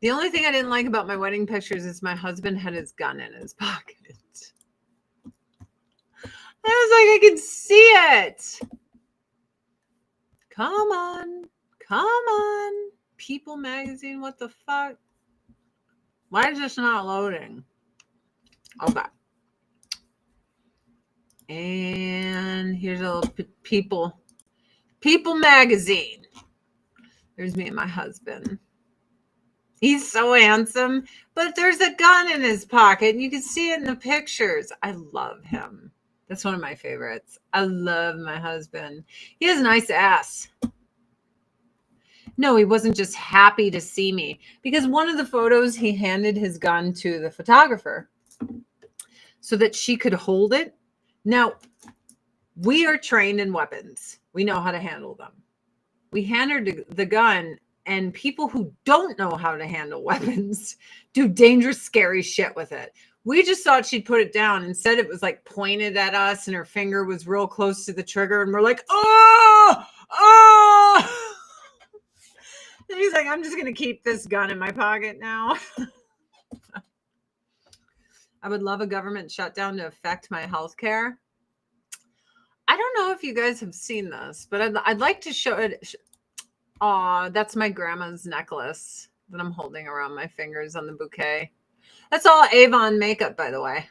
The only thing I didn't like about my wedding pictures is my husband had his gun in his pocket. I was like, I can see it. Come on. Come on. People magazine, what the fuck? Why is this not loading? Okay. And here's a little People magazine. There's me and my husband. He's so handsome, but there's a gun in his pocket, and you can see it in the pictures. I love him. That's one of my favorites. I love my husband. He has a nice ass. No, he wasn't just happy to see me, because one of the photos, he handed his gun to the photographer so that she could hold it. Now, we are trained in weapons. We know how to handle them. We handed the gun, and people who don't know how to handle weapons do dangerous, scary shit with it. We just thought she'd put it down. Instead, it was like pointed at us, and her finger was real close to the trigger, and we're like, oh, oh. And he's like, I'm just going to keep this gun in my pocket now. I would love a government shutdown to affect my health care. I don't know if you guys have seen this, but I'd like to show it. Aw, that's my grandma's necklace that I'm holding around my fingers on the bouquet. That's all Avon makeup, by the way.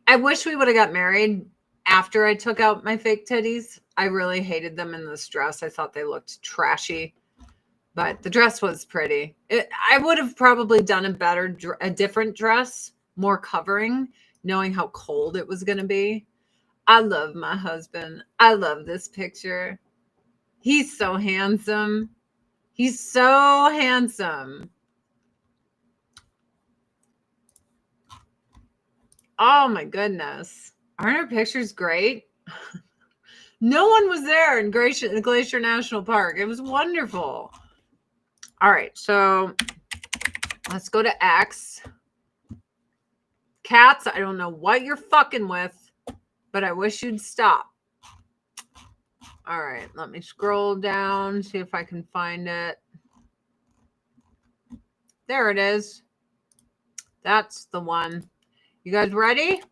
I wish we would have got married after I took out my fake titties. I really hated them in this dress. I thought they looked trashy, but the dress was pretty. I would have probably done a different dress, more covering, knowing how cold it was going to be. I love my husband. I love this picture. He's so handsome. He's so handsome. Oh my goodness. Aren't our pictures great? No one was there in Glacier National Park. It was wonderful. All right, so let's go to X. Cats, I don't know what you're fucking with, but I wish you'd stop. All right, let me scroll down, see if I can find it. There it is. That's the one. You guys ready?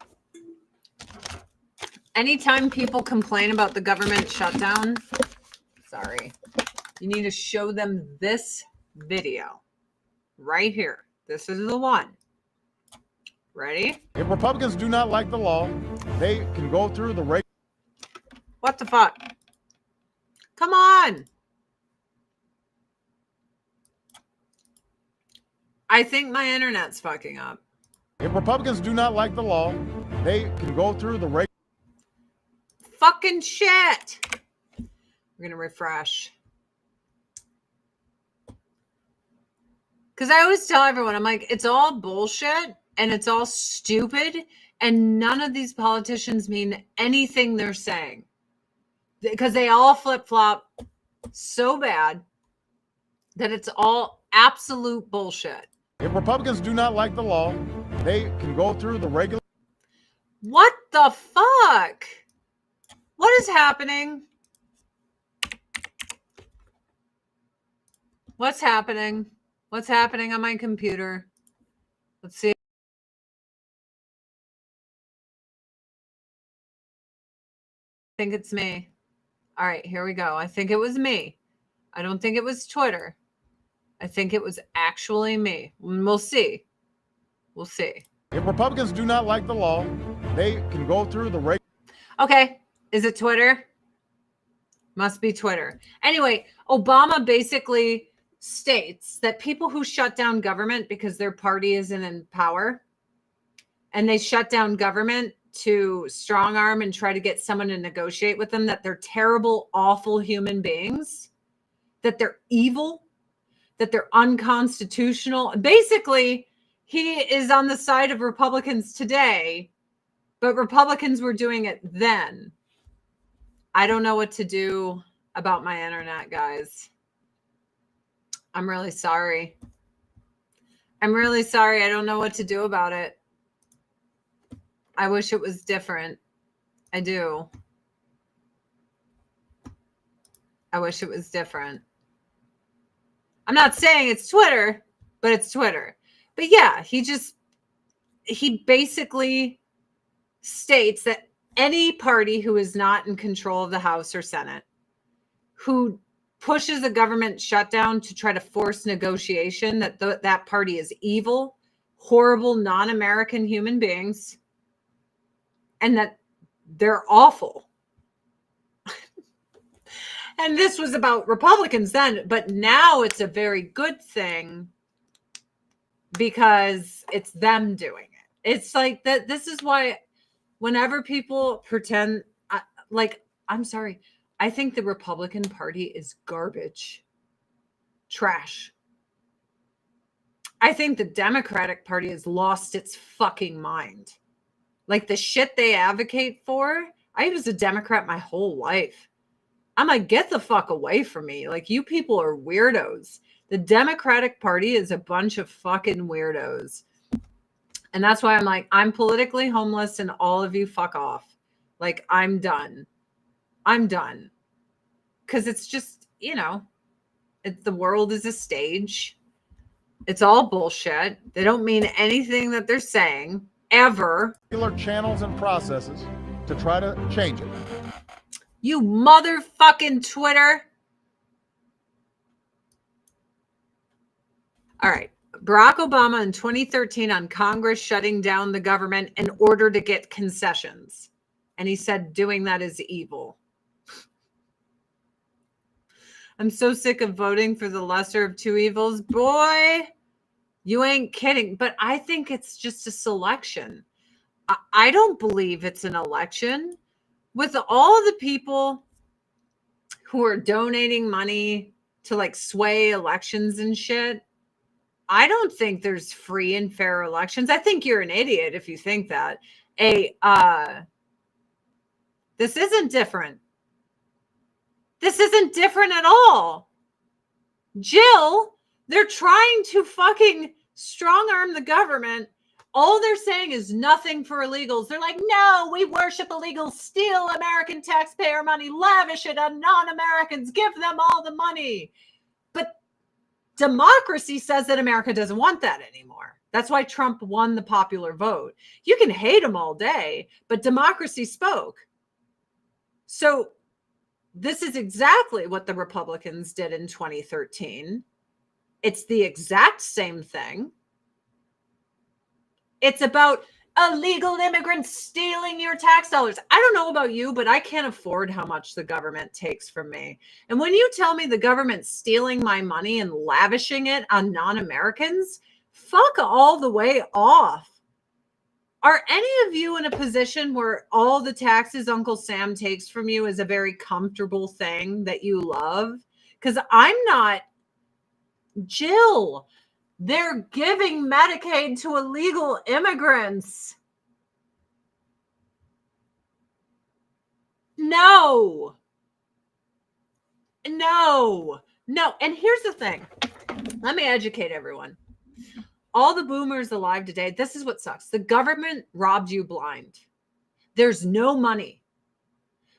Anytime people complain about the government shutdown, sorry, you need to show them this video right here. This is the one. Ready? If Republicans do not like the law, they can go through the regular. What the fuck? Come on. I think my internet's fucking up. If Republicans do not like the law, they can go through the regular. Fucking shit. We're going to refresh. Because I always tell everyone, I'm like, it's all bullshit and it's all stupid. And none of these politicians mean anything they're saying. Because they all flip-flop so bad that it's all absolute bullshit. If Republicans do not like the law, they can go through the regular. What the fuck? What is happening? What's happening? What's happening on my computer? Let's see. I think it's me. All right, here we go. I think it was me. I don't think it was Twitter. I think it was actually me. We'll see. We'll see. If Republicans do not like the law, they can go through the regular. Okay. Is it Twitter? Must be Twitter. Anyway, Obama basically states that people who shut down government because their party isn't in power, and they shut down government to strong arm and try to get someone to negotiate with them, that they're terrible, awful human beings, that they're evil, that they're unconstitutional. Basically, he is on the side of Republicans today, but Republicans were doing it then. I don't know what to do about my internet, guys. I'm really sorry. I'm really sorry. I don't know what to do about it. I wish it was different. I do. I wish it was different. I'm not saying it's Twitter, but it's Twitter. But yeah, he basically states that any party who is not in control of the House or Senate, who pushes a government shutdown to try to force negotiation, that party is evil, horrible, non-American human beings, and that they're awful. And this was about Republicans then, but now it's a very good thing because it's them doing it. It's like that. This is why whenever people pretend, I'm sorry, I think the Republican Party is garbage, trash. I think the Democratic Party has lost its fucking mind. Like the shit they advocate for. I was a Democrat my whole life. I'm like, get the fuck away from me. Like, you people are weirdos. The Democratic Party is a bunch of fucking weirdos. And that's why I'm like, I'm politically homeless and all of you fuck off. Like, I'm done. I'm done. Because it's just, the world is a stage. It's all bullshit. They don't mean anything that they're saying, ever. Channels and processes to try to change it. You motherfucking Twitter. All right. Barack Obama in 2013 on Congress shutting down the government in order to get concessions. And he said doing that is evil. I'm so sick of voting for the lesser of two evils. Boy, you ain't kidding. But I think it's just a selection. I don't believe it's an election. With all the people who are donating money to like sway elections and shit, I don't think there's free and fair elections. I think you're an idiot if you think that. This isn't different. This isn't different at all. Jill, they're trying to fucking strong arm the government. All they're saying is nothing for illegals. They're like, no, we worship illegals, steal American taxpayer money, lavish it on non-Americans, give them all the money. But democracy says that America doesn't want that anymore. That's why Trump won the popular vote. You can hate him all day, but democracy spoke. So this is exactly what the Republicans did in 2013. It's the exact same thing. It's about illegal immigrants stealing your tax dollars. I don't know about you, but I can't afford how much the government takes from me. And when you tell me the government's stealing my money and lavishing it on non-Americans, fuck all the way off. Are any of you in a position where all the taxes Uncle Sam takes from you is a very comfortable thing that you love? Because I'm not. Jill, they're giving Medicaid to illegal immigrants. No. And here's the thing. Let me educate everyone. All the boomers alive today, this is what sucks. The government robbed you blind. There's no money.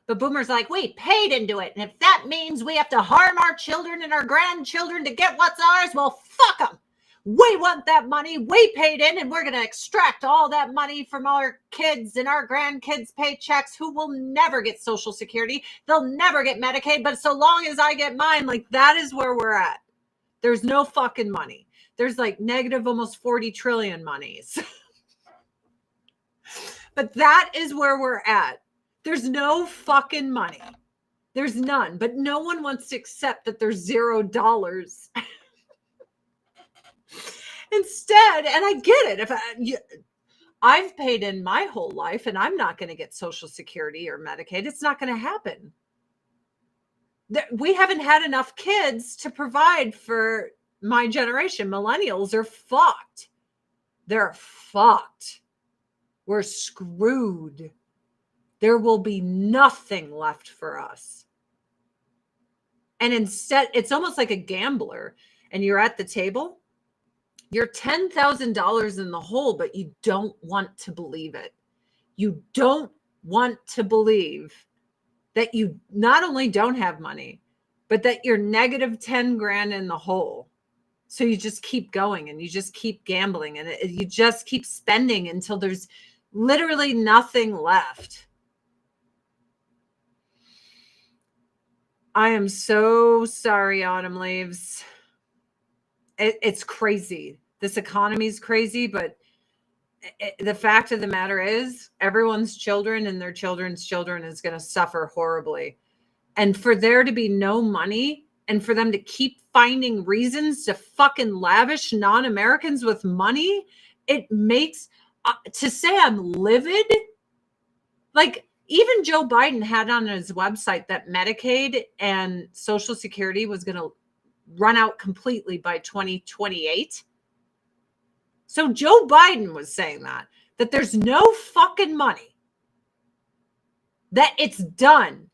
But boomers are like, we paid into it. And if that means we have to harm our children and our grandchildren to get what's ours, well, fuck them. We want that money. We paid in, and we're going to extract all that money from our kids and our grandkids' paychecks who will never get Social Security. They'll never get Medicaid. But so long as I get mine, like, that is where we're at. There's no fucking money. There's like negative almost 40 trillion monies. But that is where we're at. There's no fucking money. There's none. But no one wants to accept that there's $0. Instead, and I get it. I've paid in my whole life and I'm not going to get Social Security or Medicaid. It's not going to happen. We haven't had enough kids to provide for my generation. Millennials are fucked. They're fucked. We're screwed. There will be nothing left for us. And instead, it's almost like a gambler. And you're at the table. You're $10,000 in the hole, but you don't want to believe it. You don't want to believe that you not only don't have money, but that you're negative 10 grand in the hole. So you just keep going and you just keep gambling and you just keep spending until there's literally nothing left. I am so sorry, Autumn Leaves. It's crazy. This economy is crazy, but the fact of the matter is everyone's children and their children's children is going to suffer horribly. and for there to be no money and for them to keep finding reasons to fucking lavish non-Americans with money, it makes, to say I'm livid, like even Joe Biden had on his website that Medicaid and Social Security was going to run out completely by 2028. So Joe Biden was saying that there's no fucking money, that it's done.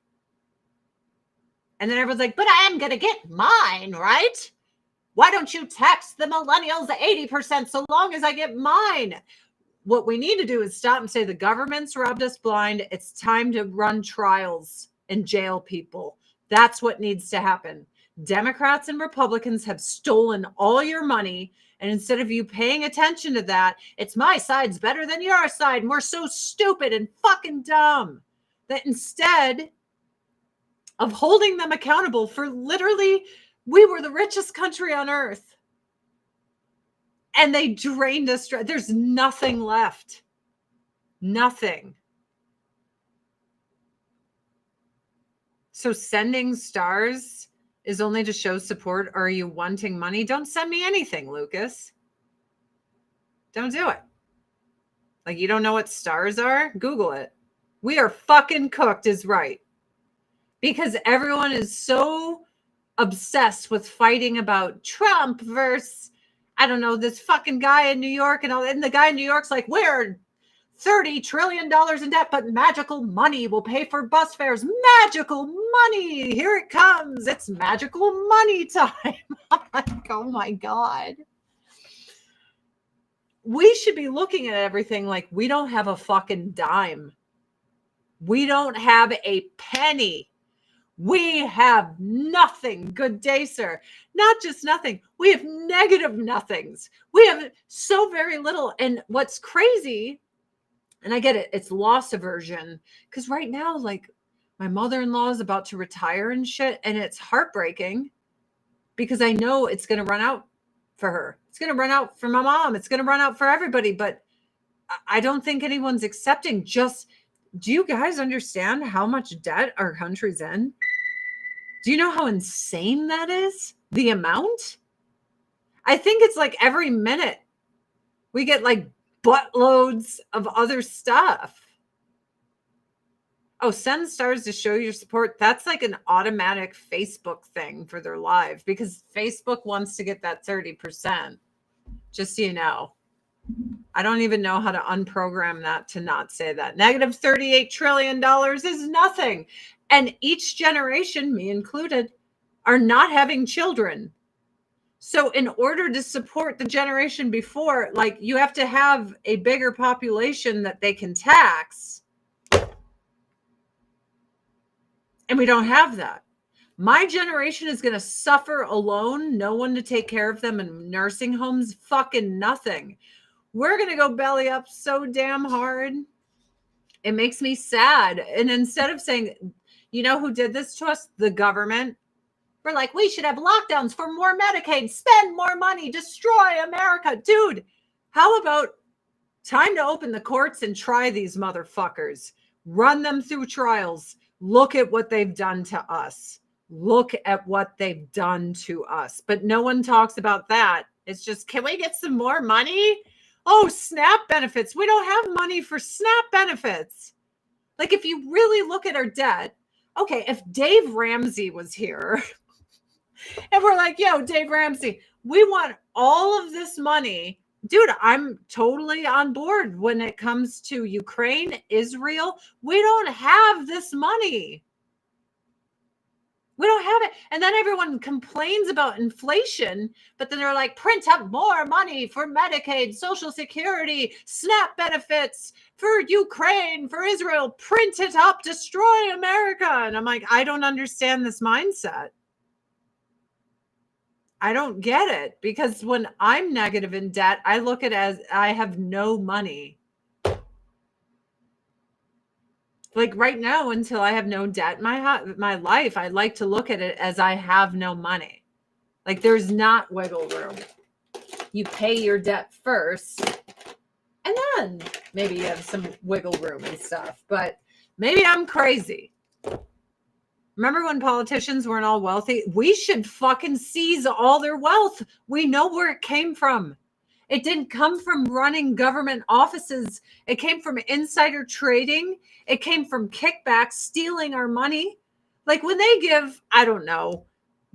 And then everyone's like, but I am going to get mine, right? Why don't you tax the millennials 80% so long as I get mine? What we need to do is stop and say the government's rubbed us blind. It's time to run trials and jail people. That's what needs to happen. Democrats and Republicans have stolen all your money. And instead of you paying attention to that, it's my side's better than your side. And we're so stupid and fucking dumb that instead of holding them accountable for literally, we were the richest country on earth. And they drained us. There's nothing left. Nothing. So sending stars is only to show support, or are you wanting money? Don't send me anything, Lucas. Don't do it. Like, you don't know what stars are? Google it. We are fucking cooked is right. Because everyone is so obsessed with fighting about Trump versus, I don't know, this fucking guy in New York and all. And the guy in New York's like, we're $30 trillion in debt, but magical money will pay for bus fares. Magical money. Here it comes. It's magical money time. I'm like, oh my God. We should be looking at everything like we don't have a fucking dime. We don't have a penny. We have nothing. Good day, sir. Not just nothing. We have negative nothings. We have so very little. And what's crazy, and I get it, it's loss aversion. Because right now, like, my mother-in-law is about to retire and shit. And it's heartbreaking because I know it's going to run out for her. It's going to run out for my mom. It's going to run out for everybody. But I don't think anyone's accepting just, do you guys understand how much debt our country's in? Do you know how insane that is? The amount? I think it's like every minute we get like buttloads of other stuff. Oh, send stars to show your support. That's like an automatic Facebook thing for their live because Facebook wants to get that 30%. Just so you know. I don't even know how to unprogram that to not say that. Negative $38 trillion is nothing. And each generation, me included, are not having children. So in order to support the generation before, like, you have to have a bigger population that they can tax. And we don't have that. My generation is going to suffer alone. No one to take care of them in nursing homes. Fucking nothing. We're going to go belly up so damn hard. It makes me sad. And instead of saying, you know who did this to us? The government. We're like, we should have lockdowns for more Medicaid, spend more money, destroy America. Dude, how about time to open the courts and try these motherfuckers? Run them through trials. Look at what they've done to us. Look at what they've done to us. But no one talks about that. It's just, can we get some more money? Oh, SNAP benefits. We don't have money for SNAP benefits. Like, if you really look at our debt, okay, if Dave Ramsey was here and we're like, yo, Dave Ramsey, we want all of this money. Dude, I'm totally on board when it comes to Ukraine, Israel. We don't have this money. We don't have it. And then everyone complains about inflation, but then they're like, print up more money for Medicaid, Social Security, SNAP benefits for Ukraine, for Israel. Print it up, destroy America. And I'm like, I don't understand this mindset. I don't get it, because when I'm negative in debt, I look at it as I have no money. Like right now, until I have no debt in my life, I like to look at it as I have no money. Like, there's not wiggle room. You pay your debt first, and then maybe you have some wiggle room and stuff. But maybe I'm crazy. Remember when politicians weren't all wealthy? We should fucking seize all their wealth. We know where it came from. It didn't come from running government offices. It came from insider trading. It came from kickbacks, stealing our money. Like when they give, I don't know,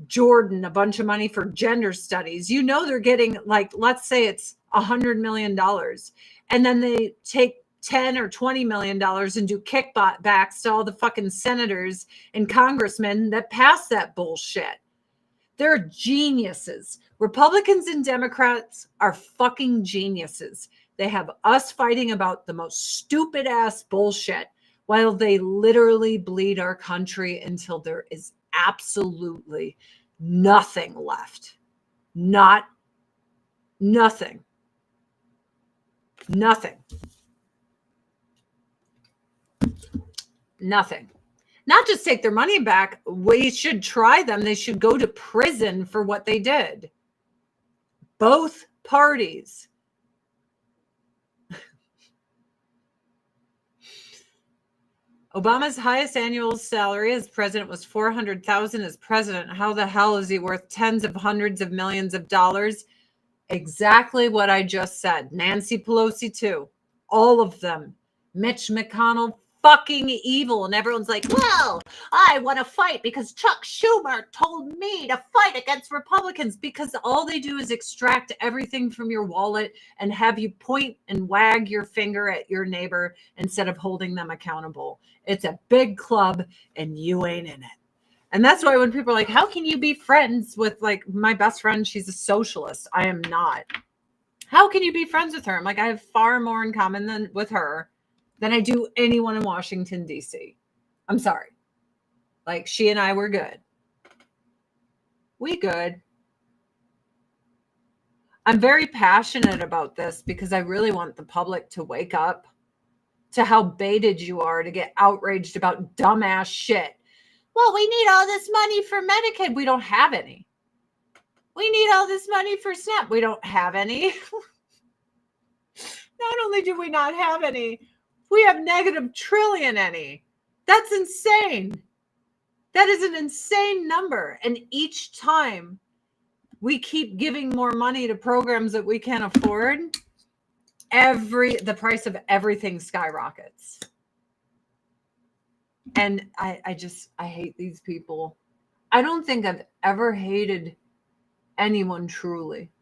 Jordan a bunch of money for gender studies, you know they're getting, like, let's say it's $100 million. And then they take 10 or $20 million and do kickbacks to all the fucking senators and congressmen that pass that bullshit. They're geniuses. Republicans and Democrats are fucking geniuses. They have us fighting about the most stupid ass bullshit while they literally bleed our country until there is absolutely nothing left. Nothing. Not just take their money back. We should try them. They should go to prison for what they did. Both parties. Obama's highest annual salary as president was $400,000 as president. How the hell is he worth tens of hundreds of millions of dollars? Exactly what I just said. Nancy Pelosi too. All of them. Mitch McConnell, fucking evil. And everyone's like, well, I want to fight because Chuck Schumer told me to fight against Republicans, because all they do is extract everything from your wallet and have you point and wag your finger at your neighbor instead of holding them accountable. It's a big club and you ain't in it. And that's why when people are like, how can you be friends with, like, my best friend? She's a socialist. I am not. How can you be friends with her? I'm like, I have far more in common with her than I do anyone in Washington, D.C. I'm sorry. Like, she and I were good. We good. I'm very passionate about this because I really want the public to wake up to how baited you are to get outraged about dumbass shit. Well, we need all this money for Medicaid. We don't have any. We need all this money for SNAP. We don't have any. Not only do we not have any, we have negative trillion any. That's insane. That is an insane number. And each time we keep giving more money to programs that we can't afford, the price of everything skyrockets. And I hate these people. I don't think I've ever hated anyone truly.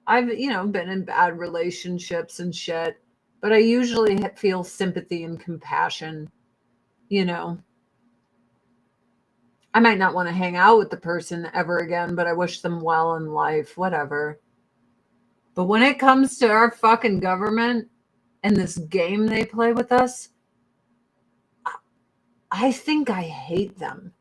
I've, been in bad relationships and shit, but I usually feel sympathy and compassion. I might not want to hang out with the person ever again, but I wish them well in life, whatever. But when it comes to our fucking government and this game they play with us, I think I hate them.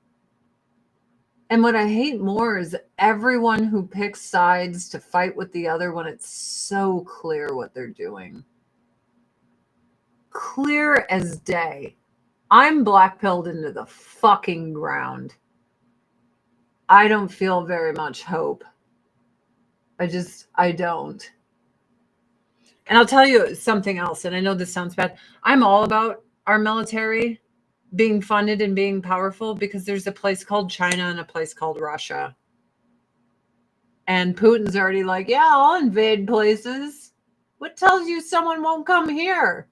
And what I hate more is everyone who picks sides to fight with the other when it's so clear what they're doing. Clear as day. I'm black-pilled into the fucking ground. I don't feel very much hope. I don't. And I'll tell you something else, and I know this sounds bad. I'm all about our military being funded and being powerful because there's a place called China and a place called Russia. And Putin's already like, yeah, I'll invade places. What tells you someone won't come here?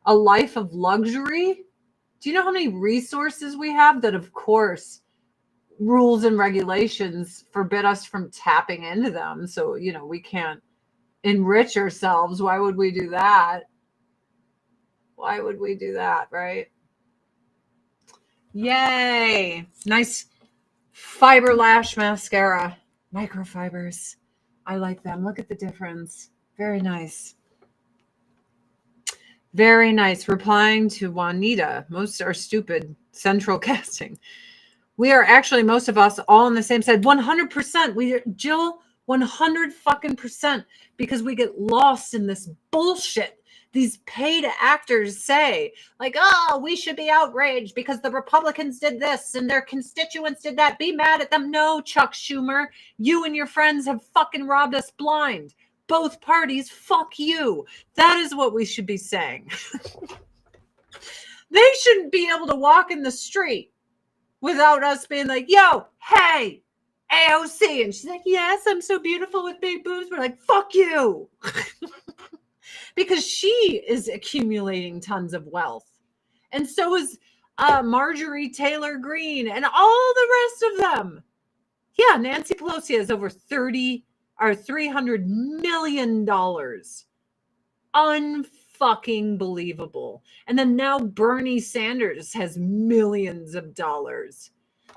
A life of luxury? Do you know how many resources we have that, of course, rules and regulations forbid us from tapping into them? So, we can't enrich ourselves. Why would we do that? Why would we do that, right? Yay. Nice fiber lash mascara. Microfibers. I like them. Look at the difference. Very nice. Very nice. Replying to Juanita. Most are stupid. Central casting. We are actually, most of us, all on the same side. 100%. Jill, 100 fucking %. Because we get lost in this bullshit these paid actors say, like, oh, we should be outraged because the Republicans did this and their constituents did that. Be mad at them. No, Chuck Schumer, you and your friends have fucking robbed us blind. Both parties, fuck you. That is what we should be saying. They shouldn't be able to walk in the street without us being like, yo, hey, AOC. And she's like, yes, I'm so beautiful with big boobs. We're like, fuck you. Because she is accumulating tons of wealth. And so is Marjorie Taylor Greene and all the rest of them. Yeah, Nancy Pelosi has over $300 million. Unfucking believable. And then now Bernie Sanders has millions of dollars.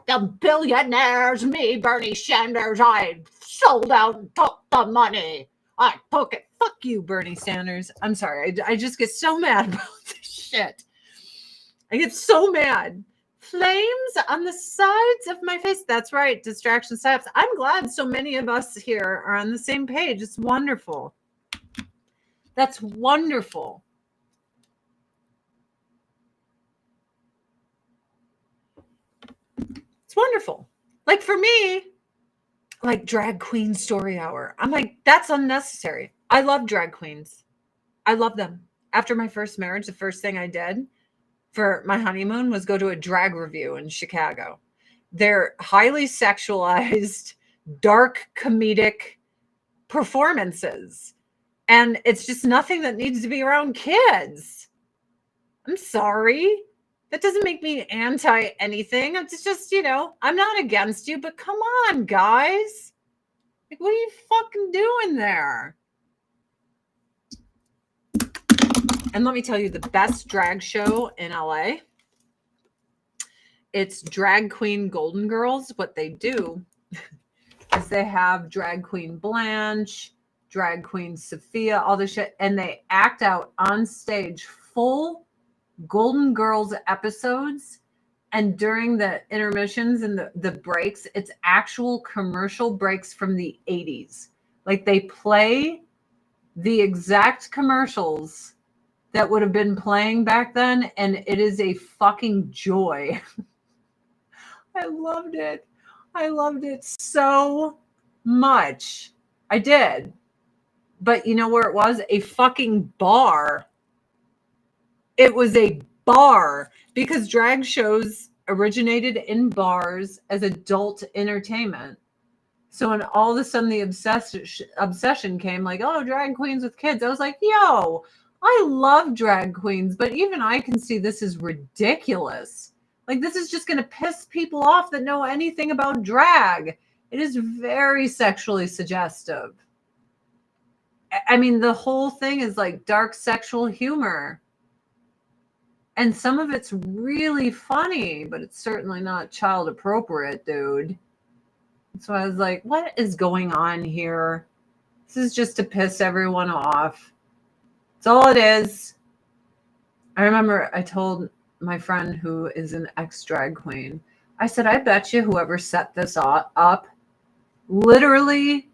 The billionaires, me, Bernie Sanders, I sold out and took the money. I took it. Fuck you, Bernie Sanders. I'm sorry. I just get so mad about this shit. I get so mad. Flames on the sides of my face. That's right. Distraction stops. I'm glad so many of us here are on the same page. It's wonderful. That's wonderful. It's wonderful. Like for me, like drag queen story hour. I'm like, that's unnecessary. I love drag queens. I love them. After my first marriage, the first thing I did for my honeymoon was go to a drag review in Chicago. They're highly sexualized, dark comedic performances. And it's just nothing that needs to be around kids. I'm sorry. That doesn't make me anti anything. It's just, I'm not against you, but come on, guys. Like, what are you fucking doing there? And let me tell you, the best drag show in LA, it's Drag Queen Golden Girls. What they do is they have Drag Queen Blanche, Drag Queen Sophia, all this shit, and they act out on stage full Golden Girls episodes. And during the intermissions and the breaks, it's actual commercial breaks from the 80s. Like they play the exact commercials that would have been playing back then, and it is a fucking joy. I loved it. I loved it so much. I did. But you know where it was? A fucking bar. It was a bar because drag shows originated in bars as adult entertainment. So when all of a sudden the obsession came, like, oh, drag queens with kids, I was like, yo, I love drag queens, but even I can see this is ridiculous. Like, this is just going to piss people off that know anything about drag. It is very sexually suggestive. I mean, the whole thing is like dark sexual humor. And some of it's really funny, but it's certainly not child appropriate, dude. So I was like, what is going on here? This is just to piss everyone off. That's all it is. I remember I told my friend who is an ex-drag queen, I said, I bet you whoever set this up literally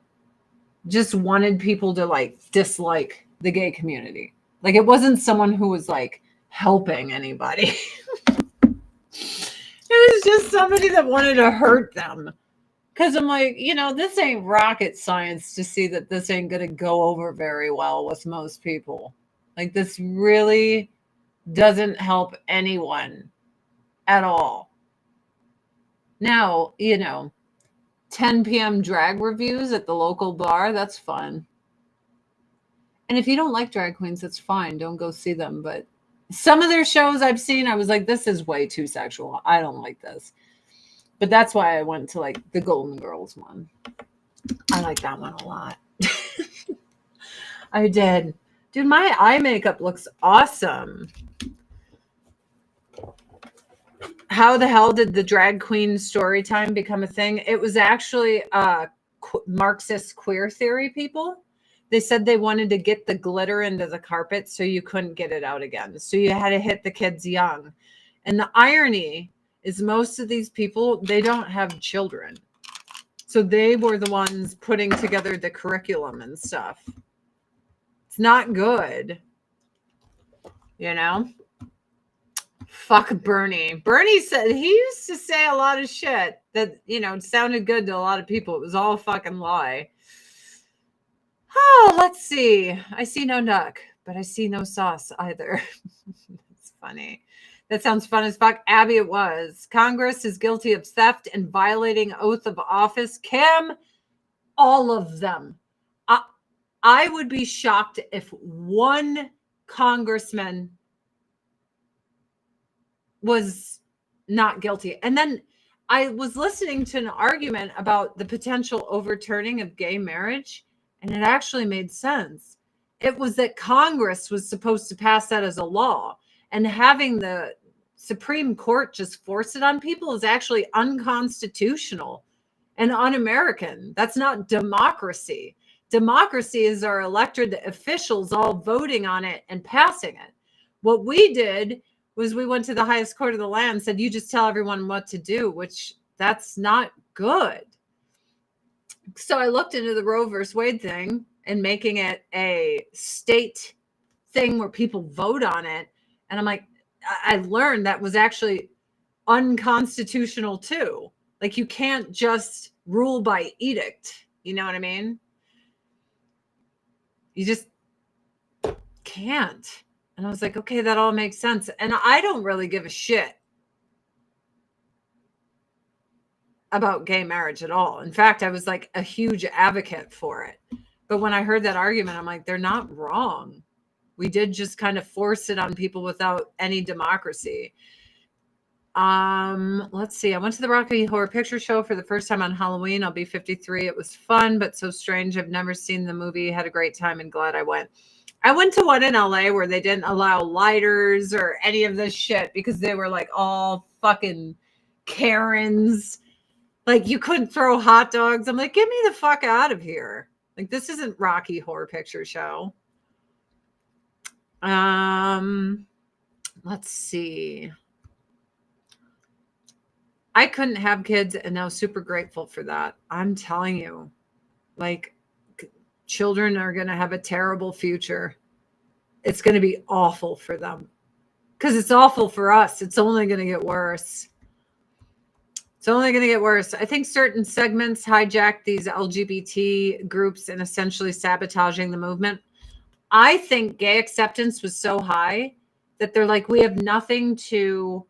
just wanted people to like dislike the gay community. Like it wasn't someone who was like helping anybody. It was just somebody that wanted to hurt them. Because I'm like, this ain't rocket science to see that this ain't going to go over very well with most people. Like this really doesn't help anyone at all. Now, 10 p.m. drag reviews at the local bar, that's fun. And if you don't like drag queens, that's fine. Don't go see them. But some of their shows I've seen, I was like, this is way too sexual. I don't like this. But that's why I went to like the Golden Girls one. I like that one a lot. I did. Dude, my eye makeup looks awesome. How the hell did the drag queen story time become a thing? It was actually Marxist queer theory people. They said they wanted to get the glitter into the carpet so you couldn't get it out again. So you had to hit the kids young. And the irony is most of these people, they don't have children. So they were the ones putting together the curriculum and stuff. It's not good. Fuck Bernie. Bernie said he used to say a lot of shit that, sounded good to a lot of people. It was all a fucking lie. Oh, let's see. I see no duck, but I see no sauce either. It's funny. That sounds fun as fuck. Abby, it was. Congress is guilty of theft and violating oath of office. Kim, all of them. I would be shocked if one congressman was not guilty. And then I was listening to an argument about the potential overturning of gay marriage, and it actually made sense. It was that Congress was supposed to pass that as a law, and having the Supreme Court just force it on people is actually unconstitutional and un-American. That's not democracy. Democracy is our elected officials all voting on it and passing it. What we did was we went to the highest court of the land and said, you just tell everyone what to do, which that's not good. So I looked into the Roe versus Wade thing and making it a state thing where people vote on it. And I'm like, I learned that was actually unconstitutional too. Like, you can't just rule by edict. You know what I mean? You just can't. And I was like, okay, that all makes sense. And I don't really give a shit about gay marriage at all. In fact, I was like a huge advocate for it. But when I heard that argument, I'm like, they're not wrong. We did just kind of force it on people without any democracy. Let's see. I went to the Rocky Horror Picture Show for the first time on Halloween. I'll be 53. It was fun, but so strange. I've never seen the movie. Had a great time and glad I went. I went to one in LA where they didn't allow lighters or any of this shit because they were like all fucking Karens. Like, you couldn't throw hot dogs. I'm like, get me the fuck out of here. Like, this isn't Rocky Horror Picture Show. Let's see. I couldn't have kids, and I was super grateful for that. I'm telling you, like, children are going to have a terrible future. It's going to be awful for them because it's awful for us. It's only going to get worse. It's only going to get worse. I think certain segments hijacked these LGBT groups and essentially sabotaging the movement. I think gay acceptance was so high that they're like, we have nothing to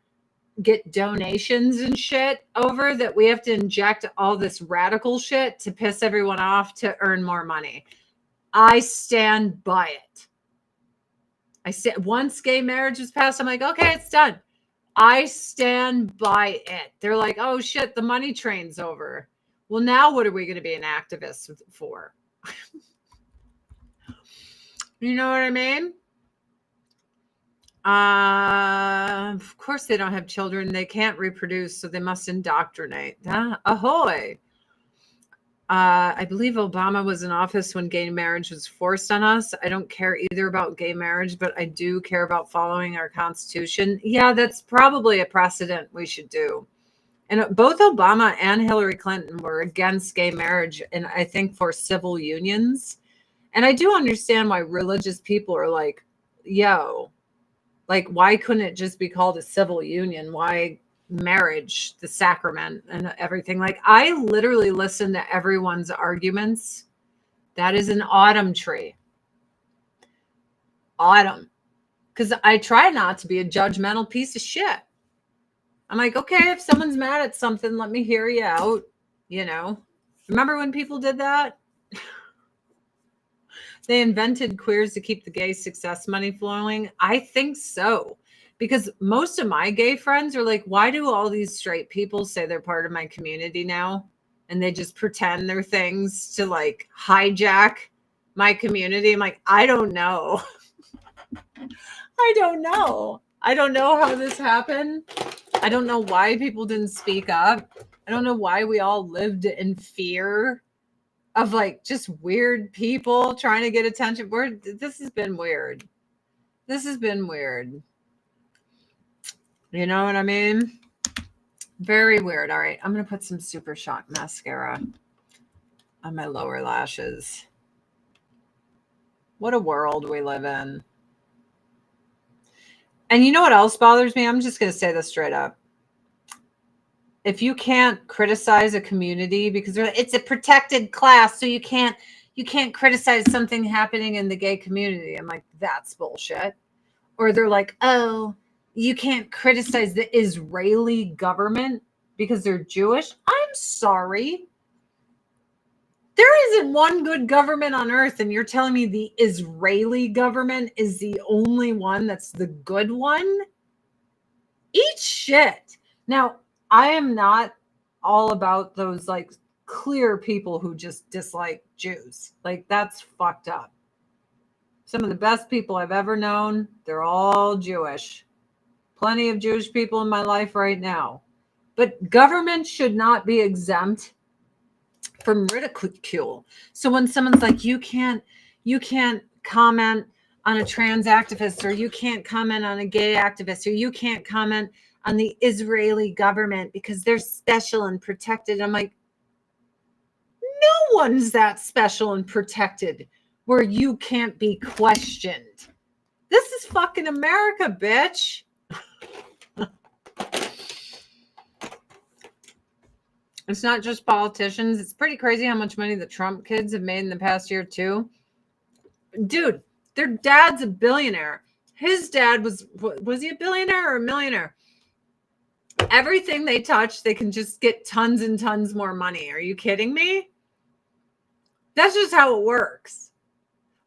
get donations and shit over, that we have to inject all this radical shit to piss everyone off to earn more money. I stand by it. I said, once gay marriage was passed, I'm like, okay, it's done. I stand by it. They're like, oh shit, the money train's over. Well, now what are we going to be an activist for? You know what I mean? Of course they don't have children. They can't reproduce, so they must indoctrinate. Ahoy. I believe Obama was in office when gay marriage was forced on us. I don't care either about gay marriage, but I do care about following our Constitution. Yeah, that's probably a precedent we should do. And both Obama and Hillary Clinton were against gay marriage, and I think for civil unions. And I do understand why religious people are like, yo, like, why couldn't it just be called a civil union? Why marriage, the sacrament and everything? Like, I literally listen to everyone's arguments. That is an autumn tree. Autumn. Because I try not to be a judgmental piece of shit. I'm like, okay, if someone's mad at something, let me hear you out. You know, remember when people did that? They invented queers to keep the gay success money flowing. I think so. Because most of my gay friends are like, why do all these straight people say they're part of my community now? And they just pretend they're things to like hijack my community. I'm like, I don't know. I don't know. I don't know how this happened. I don't know why people didn't speak up. I don't know why we all lived in fear of like just weird people trying to get attention. This has been weird. This has been weird. You know what I mean? Very weird. All right. I'm going to put some Super Shock mascara on my lower lashes. What a world we live in. And you know what else bothers me? I'm just going to say this straight up. If you can't criticize a community because it's a protected class, so you can't criticize something happening in the gay community. I'm like, that's bullshit. Or they're like, oh, you can't criticize the Israeli government because they're Jewish. I'm sorry. There isn't one good government on earth, and you're telling me the Israeli government is the only one that's the good one? Eat shit. Now, I am not all about those like clear people who just dislike Jews. Like, that's fucked up. Some of the best people I've ever known, they're all Jewish. Plenty of Jewish people in my life right now. But government should not be exempt from ridicule. So when someone's like, you can't comment on a trans activist, or you can't comment on a gay activist, or you can't comment on the Israeli government because they're special and protected. I'm like, no one's that special and protected where you can't be questioned. This is fucking America, bitch. It's not just politicians. It's pretty crazy how much money the Trump kids have made in the past year, too. Dude, their dad's a billionaire. His dad was he a billionaire or a millionaire? Everything they touch, they can just get tons and tons more money. Are you kidding me? That's just how it works.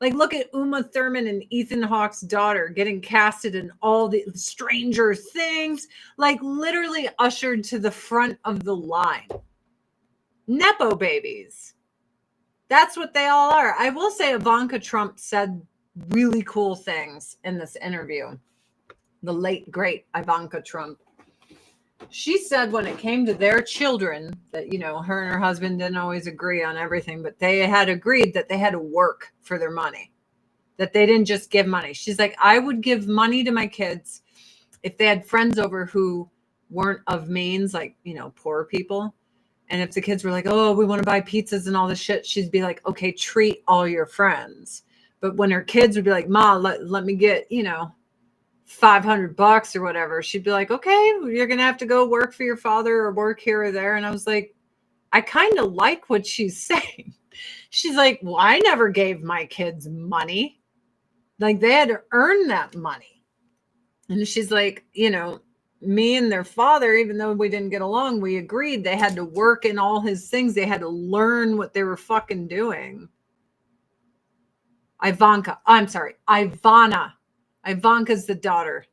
Like, look at Uma Thurman and Ethan Hawke's daughter getting casted in all the Stranger Things, like literally ushered to the front of the line. Nepo babies. That's what they all are. I will say Ivanka Trump said really cool things in this interview. The late, great Ivanka Trump. She said when it came to their children that, you know, her and her husband didn't always agree on everything, but they had agreed that they had to work for their money, that they didn't just give money. She's like, I would give money to my kids if they had friends over who weren't of means, like, you know, poor people. And if the kids were like, oh, we want to buy pizzas and all this shit, she'd be like, okay, treat all your friends. But when her kids would be like, Ma, let me get, you know, $500 or whatever, she'd be like, okay, you're going to have to go work for your father or work here or there. And I was like, I kind of like what she's saying. She's like, well, I never gave my kids money. Like, they had to earn that money. And she's like, you know, me and their father, even though we didn't get along, we agreed they had to work in all his things. They had to learn what they were fucking doing. Ivana. Ivanka's the daughter.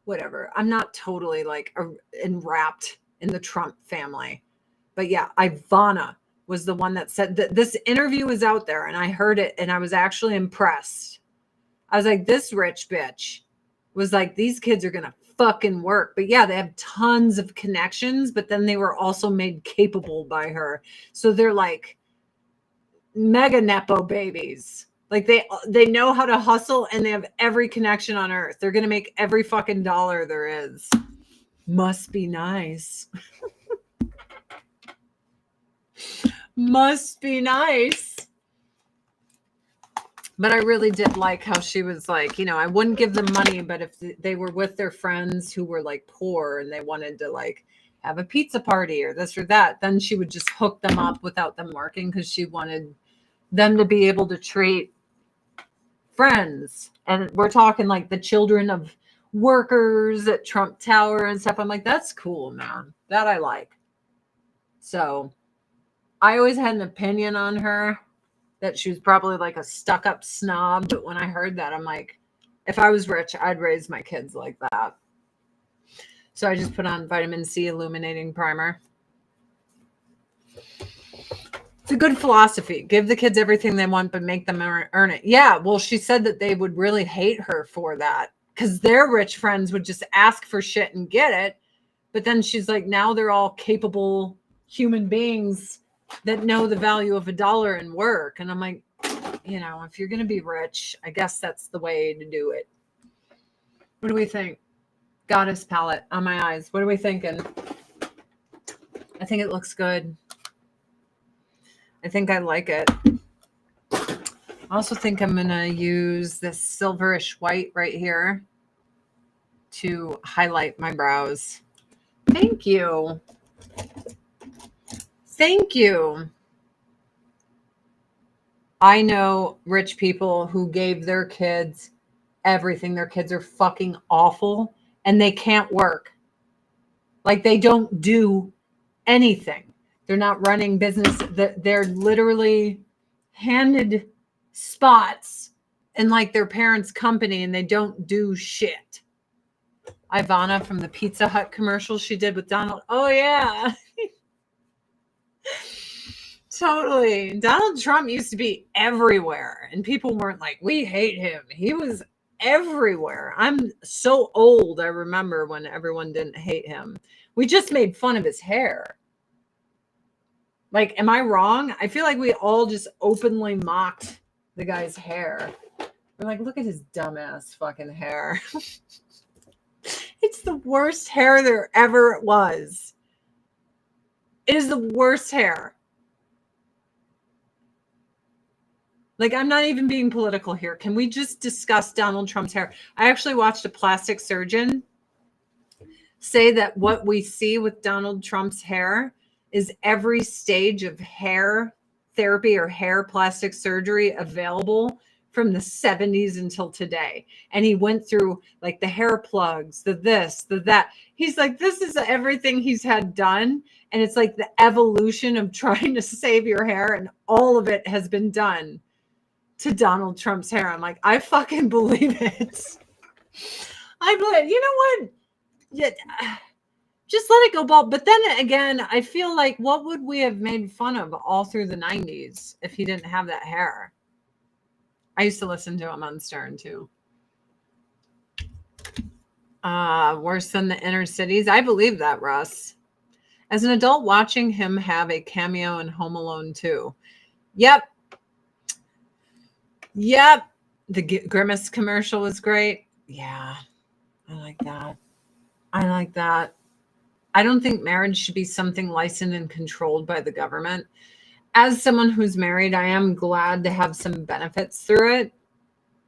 Whatever. I'm not totally like enwrapped in the Trump family. But yeah, Ivana was the one that said that this interview was out there, and I heard it and I was actually impressed. I was like, this rich bitch was like, these kids are going to fucking work. But yeah, they have tons of connections, but then they were also made capable by her. So they're like mega Nepo babies. Like, they know how to hustle, and they have every connection on earth. They're going to make every fucking dollar there is. Must be nice. Must be nice. But I really did like how she was like, you know, I wouldn't give them money, but if they were with their friends who were like poor and they wanted to like have a pizza party or this or that, then she would just hook them up without them working, because she wanted them to be able to treat friends. And we're talking like the children of workers at Trump Tower and stuff. I'm like, that's cool, man. That I like. So I always had an opinion on her that she was probably like a stuck-up snob. But when I heard that, I'm like, if I was rich, I'd raise my kids like that. So I just put on vitamin C illuminating primer. It's a good philosophy. Give the kids everything they want, but make them earn it. Yeah, well, she said that they would really hate her for that, because their rich friends would just ask for shit and get it. But then she's like, now they're all capable human beings that know the value of $1 and work. And I'm like, you know, if you're going to be rich, I guess that's the way to do it. What do we think? Goddess palette on my eyes. What are we thinking? I think it looks good. I think I like it. I also think I'm going to use this silverish white right here to highlight my brows. Thank you. Thank you. I know rich people who gave their kids everything. Their kids are fucking awful, and they can't work. Like they don't do anything. They're not running business. They're literally handed spots in like their parents' company and they don't do shit. Ivana from the Pizza Hut commercial she did with Donald. Oh, yeah. Totally. Donald Trump used to be everywhere and people weren't like, we hate him. He was everywhere. I'm so old. I remember when everyone didn't hate him. We just made fun of his hair. Like, am I wrong? I feel like we all just openly mocked the guy's hair. We're like, look at his dumbass fucking hair. It's the worst hair there ever was. It is the worst hair. Like, I'm not even being political here. Can we just discuss Donald Trump's hair? I actually watched a plastic surgeon say that what we see with Donald Trump's hair is every stage of hair therapy or hair plastic surgery available from the 70s until today. And he went through like the hair plugs, the this, the that. He's like, this is everything he's had done. And it's like the evolution of trying to save your hair. And all of it has been done to Donald Trump's hair. I'm like, I fucking believe it. I believe, you know what? Yeah, just let it go bald. But then again, I feel like what would we have made fun of all through the 90s if he didn't have that hair? I used to listen to him on Stern too. Worse than the inner cities. I believe that, Russ. As an adult, watching him have a cameo in Home Alone 2. Yep. The Grimace commercial was great. Yeah, I like that. I don't think marriage should be something licensed and controlled by the government. As someone who's married, I am glad to have some benefits through it.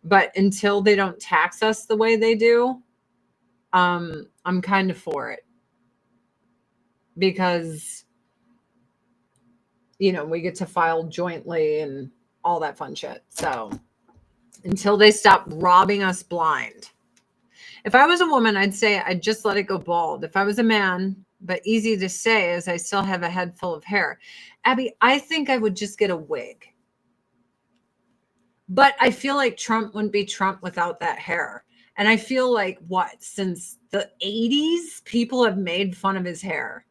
But until they don't tax us the way they do, I'm kind of for it. Because, you know, we get to file jointly and all that fun shit. So until they stop robbing us blind. If I was a woman, I'd say I'd just let it go bald. If I was a man, but easy to say as I still have a head full of hair. Abby, I think I would just get a wig. But I feel like Trump wouldn't be Trump without that hair. And I feel like since the 80s, people have made fun of his hair.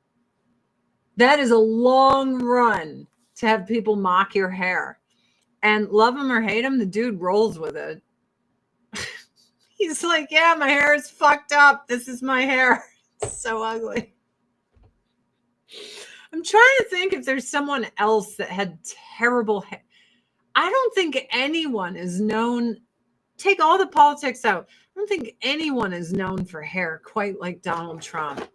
That is a long run to have people mock your hair. And love him or hate him, the dude rolls with it. He's like, yeah, my hair is fucked up. This is my hair. It's so ugly. I'm trying to think if there's someone else that had terrible hair. I don't think anyone is known. Take all the politics out. I don't think anyone is known for hair quite like Donald Trump.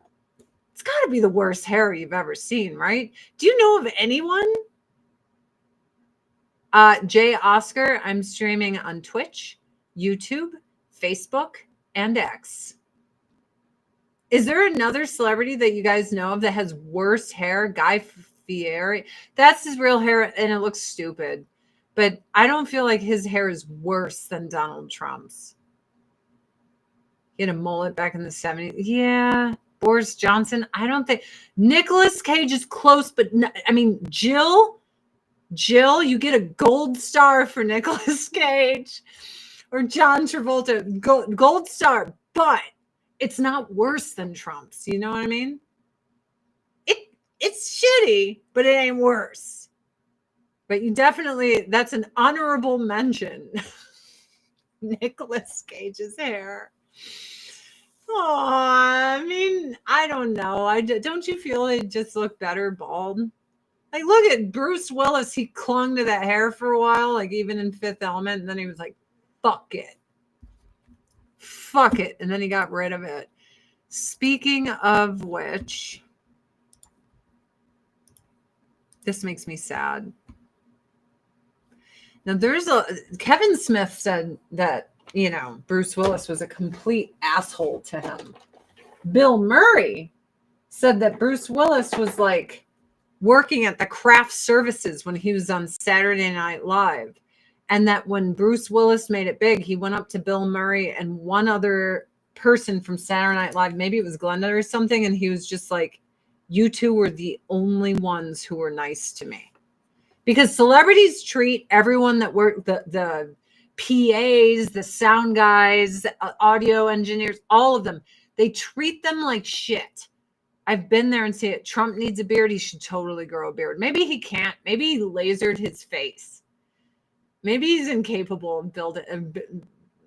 It's got to be the worst hair you've ever seen, right? Do you know of anyone? Jay Oscar, I'm streaming on Twitch, YouTube, Facebook, and X. Is there another celebrity that you guys know of that has worse hair? Guy Fieri. That's his real hair, and it looks stupid. But I don't feel like his hair is worse than Donald Trump's. He had a mullet back in the 70s. Yeah. Boris Johnson. I don't think. Nicolas Cage is close, but I mean, Jill, you get a gold star for Nicolas Cage. Or John Travolta, gold star, but it's not worse than Trump's. You know what I mean? It's shitty, but it ain't worse. But you definitely, that's an honorable mention. Nicolas Cage's hair. Oh, I mean, I don't know. Don't you feel it just looked better bald? Like, look at Bruce Willis. He clung to that hair for a while, like even in Fifth Element, and then he was like, fuck it. And then he got rid of it. Speaking of which, this makes me sad. Now Kevin Smith said that, you know, Bruce Willis was a complete asshole to him. Bill Murray said that Bruce Willis was like working at the craft services when he was on Saturday Night Live. And that when Bruce Willis made it big, he went up to Bill Murray and one other person from Saturday Night Live. Maybe it was Glenda or something. And he was just like, you two were the only ones who were nice to me. Because celebrities treat everyone that work, the PAs, the sound guys, audio engineers, all of them, they treat them like shit. I've been there and seen it. Trump needs a beard. He should totally grow a beard. Maybe he can't. Maybe he lasered his face. Maybe he's incapable of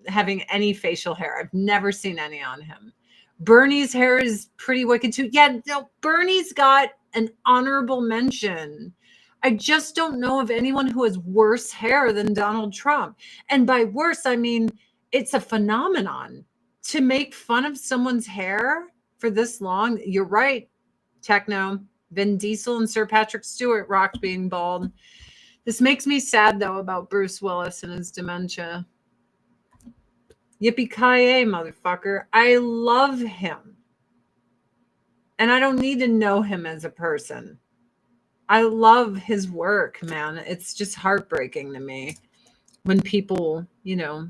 having any facial hair. I've never seen any on him. Bernie's hair is pretty wicked too. Yeah, no, Bernie's got an honorable mention. I just don't know of anyone who has worse hair than Donald Trump. And by worse, I mean, it's a phenomenon to make fun of someone's hair for this long. You're right, Techno. Vin Diesel and Sir Patrick Stewart rocked being bald. This makes me sad, though, about Bruce Willis and his dementia. Yippee-ki-yay, motherfucker. I love him. And I don't need to know him as a person. I love his work, man. It's just heartbreaking to me when people, you know,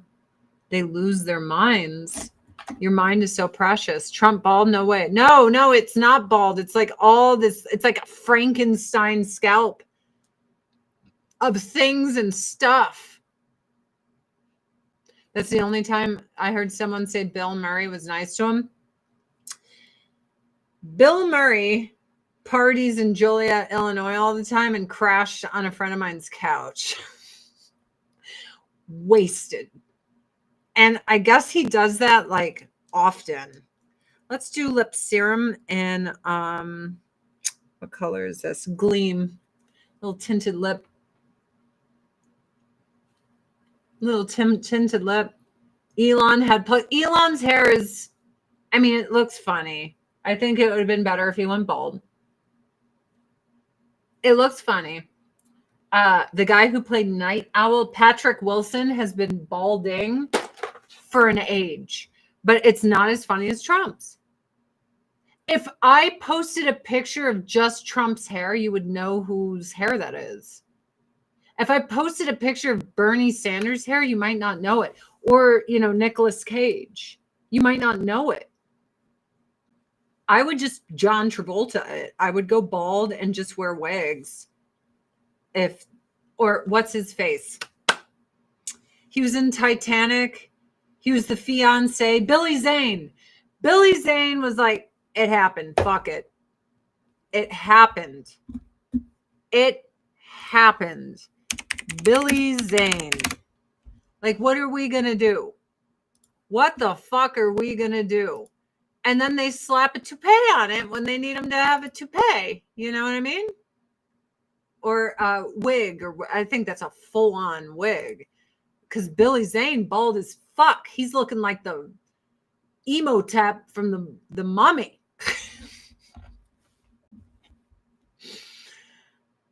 they lose their minds. Your mind is so precious. Trump bald? No way. No, it's not bald. It's like all this, it's like a Frankenstein scalp of things and stuff. That's the only time I heard someone say Bill Murray was nice to him. Bill Murray parties in Joliet, Illinois all the time and crashed on a friend of mine's couch. Wasted. And I guess he does that like often. Let's do lip serum and what color is this? Gleam. Little tinted lip. Little tinted lip. Elon's hair is, I mean, it looks funny. I think it would have been better if he went bald. It looks funny. The guy who played Night Owl, Patrick Wilson, has been balding for an age, but it's not as funny as Trump's. If I posted a picture of just Trump's hair, you would know whose hair that is. If I posted a picture of Bernie Sanders' hair, you might not know it. Or, you know, Nicolas Cage. You might not know it. I would just John Travolta it. I would go bald and just wear wigs. Or what's his face? He was in Titanic. He was the fiance. Billy Zane. Billy Zane was like, it happened. Fuck it. It happened. It happened. Billy Zane. Like, what are we going to do? What the fuck are we going to do? And then they slap a toupee on it when they need them to have a toupee. You know what I mean? Or a wig. Or I think that's a full-on wig. Because Billy Zane, bald as fuck. He's looking like the Emotep from the Mummy.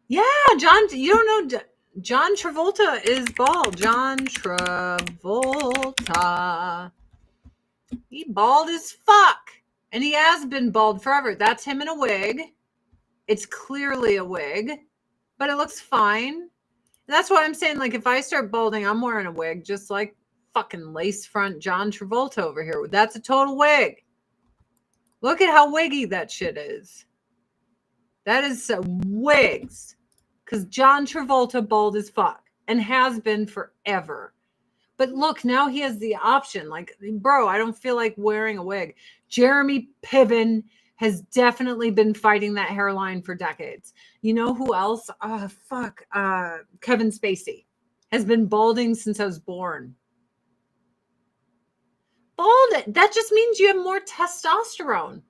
Yeah, John, you don't know, John Travolta is bald. John Travolta. He bald as fuck. And he has been bald forever. That's him in a wig. It's clearly a wig, but it looks fine. And that's why I'm saying, like, if I start balding, I'm wearing a wig, just like fucking lace front John Travolta over here. That's a total wig. Look at how wiggy that shit is. That is wigs. Because John Travolta bald as fuck and has been forever. But look, now he has the option. Like, bro, I don't feel like wearing a wig. Jeremy Piven has definitely been fighting that hairline for decades. You know who else? Kevin Spacey has been balding since I was born. Bald, that just means you have more testosterone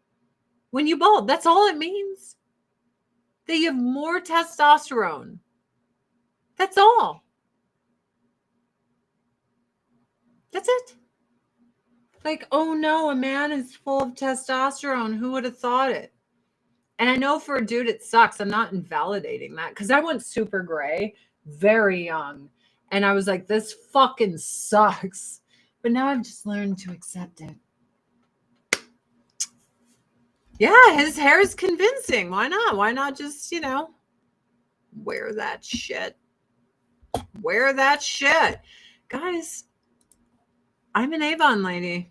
when you bald. That's all it means. That you have more testosterone. That's all. That's it. Like, oh no, a man is full of testosterone. Who would have thought it? And I know for a dude it sucks. I'm not invalidating that because I went super gray very young. And I was like, this fucking sucks. But now I've just learned to accept it. Yeah, his hair is convincing. Why not? Why not just, wear that shit? Wear that shit. Guys, I'm an Avon lady.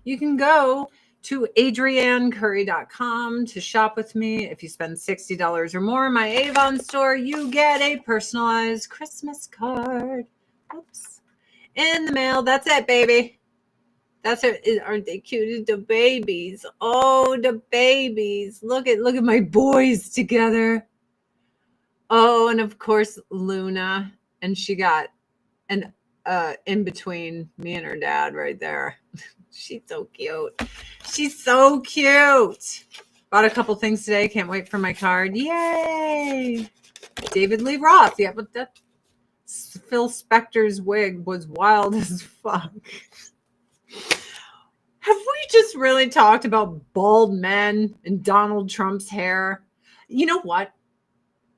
You can go to adriannecurry.com to shop with me. If you spend $60 or more in my Avon store, you get a personalized Christmas card. Oops. In the mail. That's it, baby. That's it. Aren't they cute? The babies. Oh, the babies. Look at my boys together. Oh, and of course, Luna. And she got an in between me and her dad right there. She's so cute. She's so cute. Bought a couple things today. Can't wait for my card. Yay! David Lee Roth. Yeah, but that Phil Spector's wig was wild as fuck. Have we just really talked about bald men and Donald Trump's hair? You know what?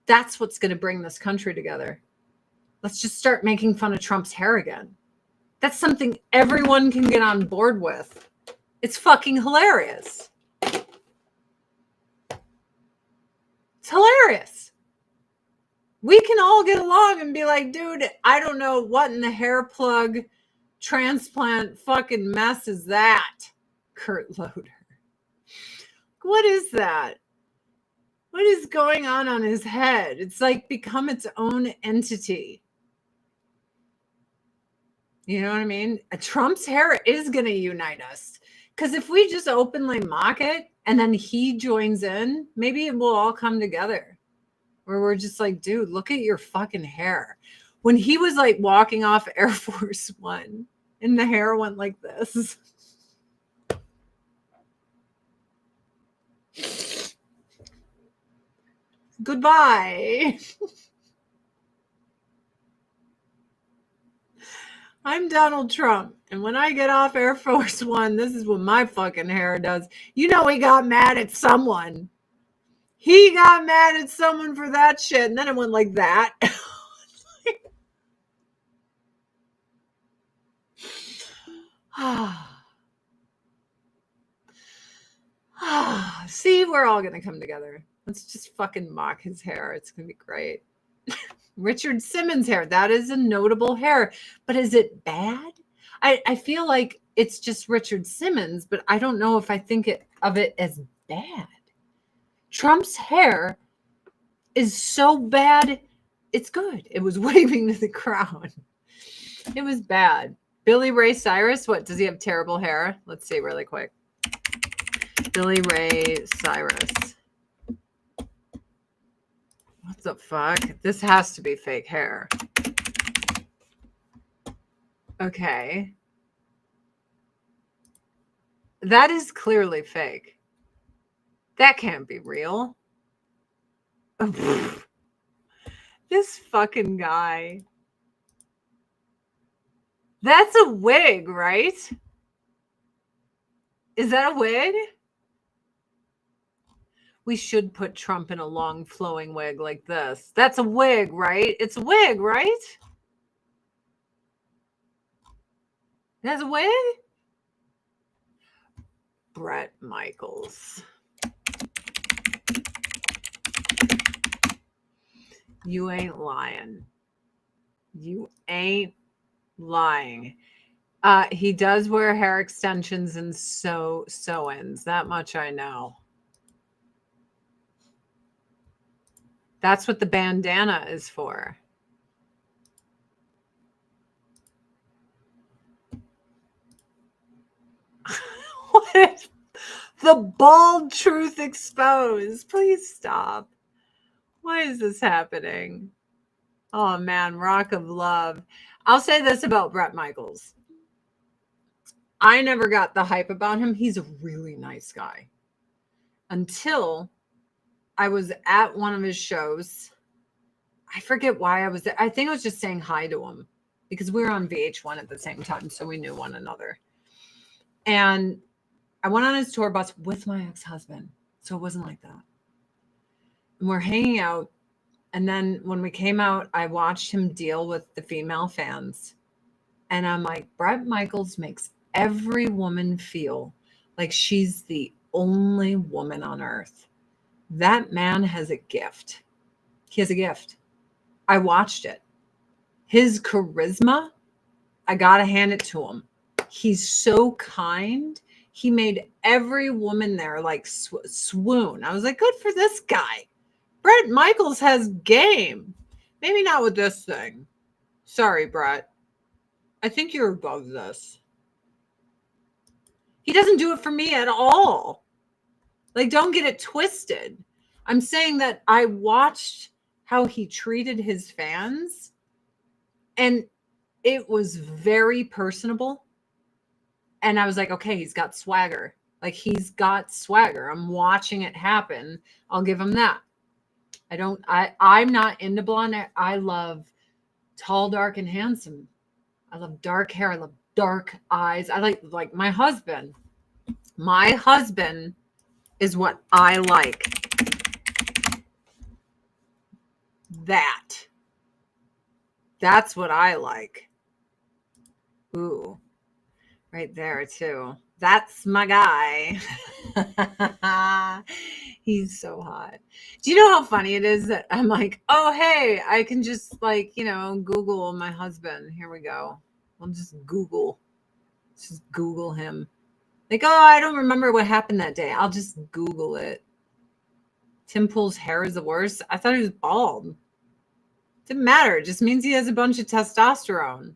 That's what's going to bring this country together. Let's just start making fun of Trump's hair again. That's something everyone can get on board with. It's fucking hilarious. It's hilarious. We can all get along and be like, dude, I don't know what in the hair plug transplant fucking mess is that, Kurt Loder. What is that? What is going on his head? It's like become its own entity. You know what I mean? Trump's hair is going to unite us. Because if we just openly mock it and then he joins in, maybe it will all come together. Where we're just like, dude, look at your fucking hair. When he was like walking off Air Force One and the hair went like this. Goodbye. I'm Donald Trump, and when I get off Air Force One, this is what my fucking hair does. You know he got mad at someone. He got mad at someone for that shit, and then it went like that. See, we're all going to come together. Let's just fucking mock his hair. It's going to be great. Richard Simmons hair. That is a notable hair. But is it bad? I feel like it's just Richard Simmons, but I don't know if I think of it as bad. Trump's hair is so bad, it's good. It was waving to the crowd. It was bad. Billy Ray Cyrus, what? Does he have terrible hair? Let's see really quick. Billy Ray Cyrus. What the fuck? This has to be fake hair. Okay. That is clearly fake. That can't be real. This fucking guy. That's a wig, right? Is that a wig? We should put Trump in a long flowing wig like this. That's a wig, right? It's a wig, right? That's a wig? Bret Michaels. You ain't lying. You ain't lying. He does wear hair extensions and sew-ins. That much I know. That's what the bandana is for. What is the bald truth exposed? Please stop. Why is this happening? Oh man, Rock of Love. I'll say this about Bret Michaels. I never got the hype about him. He's a really nice guy. Until I was at one of his shows. I forget why I was there. I think I was just saying hi to him because we were on VH1 at the same time, so we knew one another. And I went on his tour bus with my ex-husband, so it wasn't like that. And we're hanging out, and then when we came out, I watched him deal with the female fans. And I'm like, Bret Michaels makes every woman feel like she's the only woman on earth. That man has a gift. He has a gift. I watched it. His charisma, I got to hand it to him. He's so kind. He made every woman there like swoon. I was like, good for this guy. Bret Michaels has game. Maybe not with this thing. Sorry, Bret. I think you're above this. He doesn't do it for me at all. Like, don't get it twisted. I'm saying that I watched how he treated his fans, and it was very personable. And I was like, okay, he's got swagger. Like, he's got swagger. I'm watching it happen. I'll give him that. I'm not into blonde hair. I love tall, dark, and handsome. I love dark hair. I love dark eyes. I like my husband. My husband is what I like. That's what I like. Ooh, right there too. That's my guy. He's so hot. Do you know how funny it is that I'm like, oh, hey, I can just like, Google my husband. Here we go. I'll just Google him. Like, oh, I don't remember what happened that day. I'll just Google it. Tim Pool's hair is the worst. I thought he was bald. Didn't matter. It just means he has a bunch of testosterone.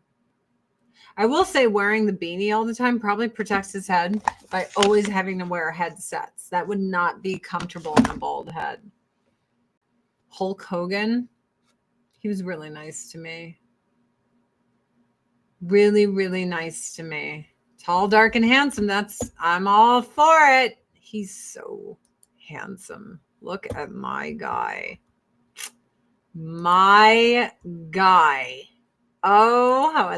I will say wearing the beanie all the time probably protects his head by always having to wear headsets. That would not be comfortable in a bald head. Hulk Hogan, he was really nice to me. Really, really nice to me. Tall, dark, and handsome. I'm all for it. He's so handsome. Look at my guy. My guy. Oh, how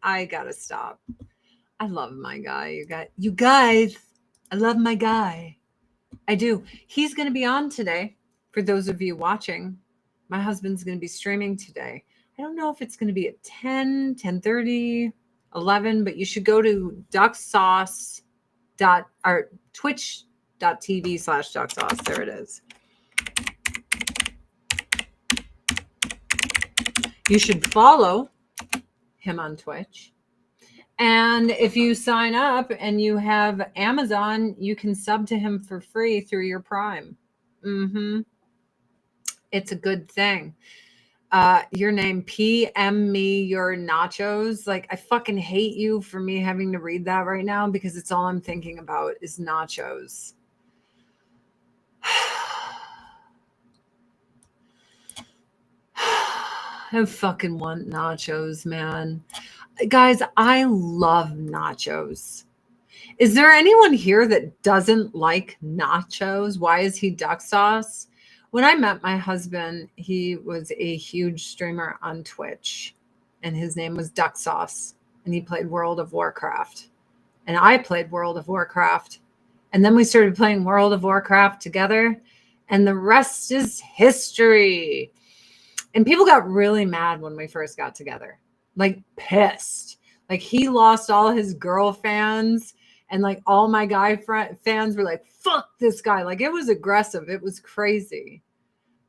I gotta stop. I love my guy. You guys, I love my guy. I do. He's going to be on today. For those of you watching, my husband's going to be streaming today. I don't know if it's going to be at 10, 10:30, 11, but you should go to twitch.tv/ducksauce. There it is. You should follow him on Twitch. And if you sign up and you have Amazon, you can sub to him for free through your Prime. It's a good thing. Your name, PM me your nachos. Like, I fucking hate you for me having to read that right now because it's all I'm thinking about is nachos. I fucking want nachos, man. Guys, I love nachos. Is there anyone here that doesn't like nachos? Why is he duck sauce? When I met my husband, he was a huge streamer on Twitch, and his name was Duck Sauce, and he played World of Warcraft. And I played World of Warcraft. And then we started playing World of Warcraft together, and the rest is history. And people got really mad when we first got together, like pissed. Like, he lost all his girl fans, and like all my guy fans were like, fuck this guy. Like, it was aggressive. It was crazy.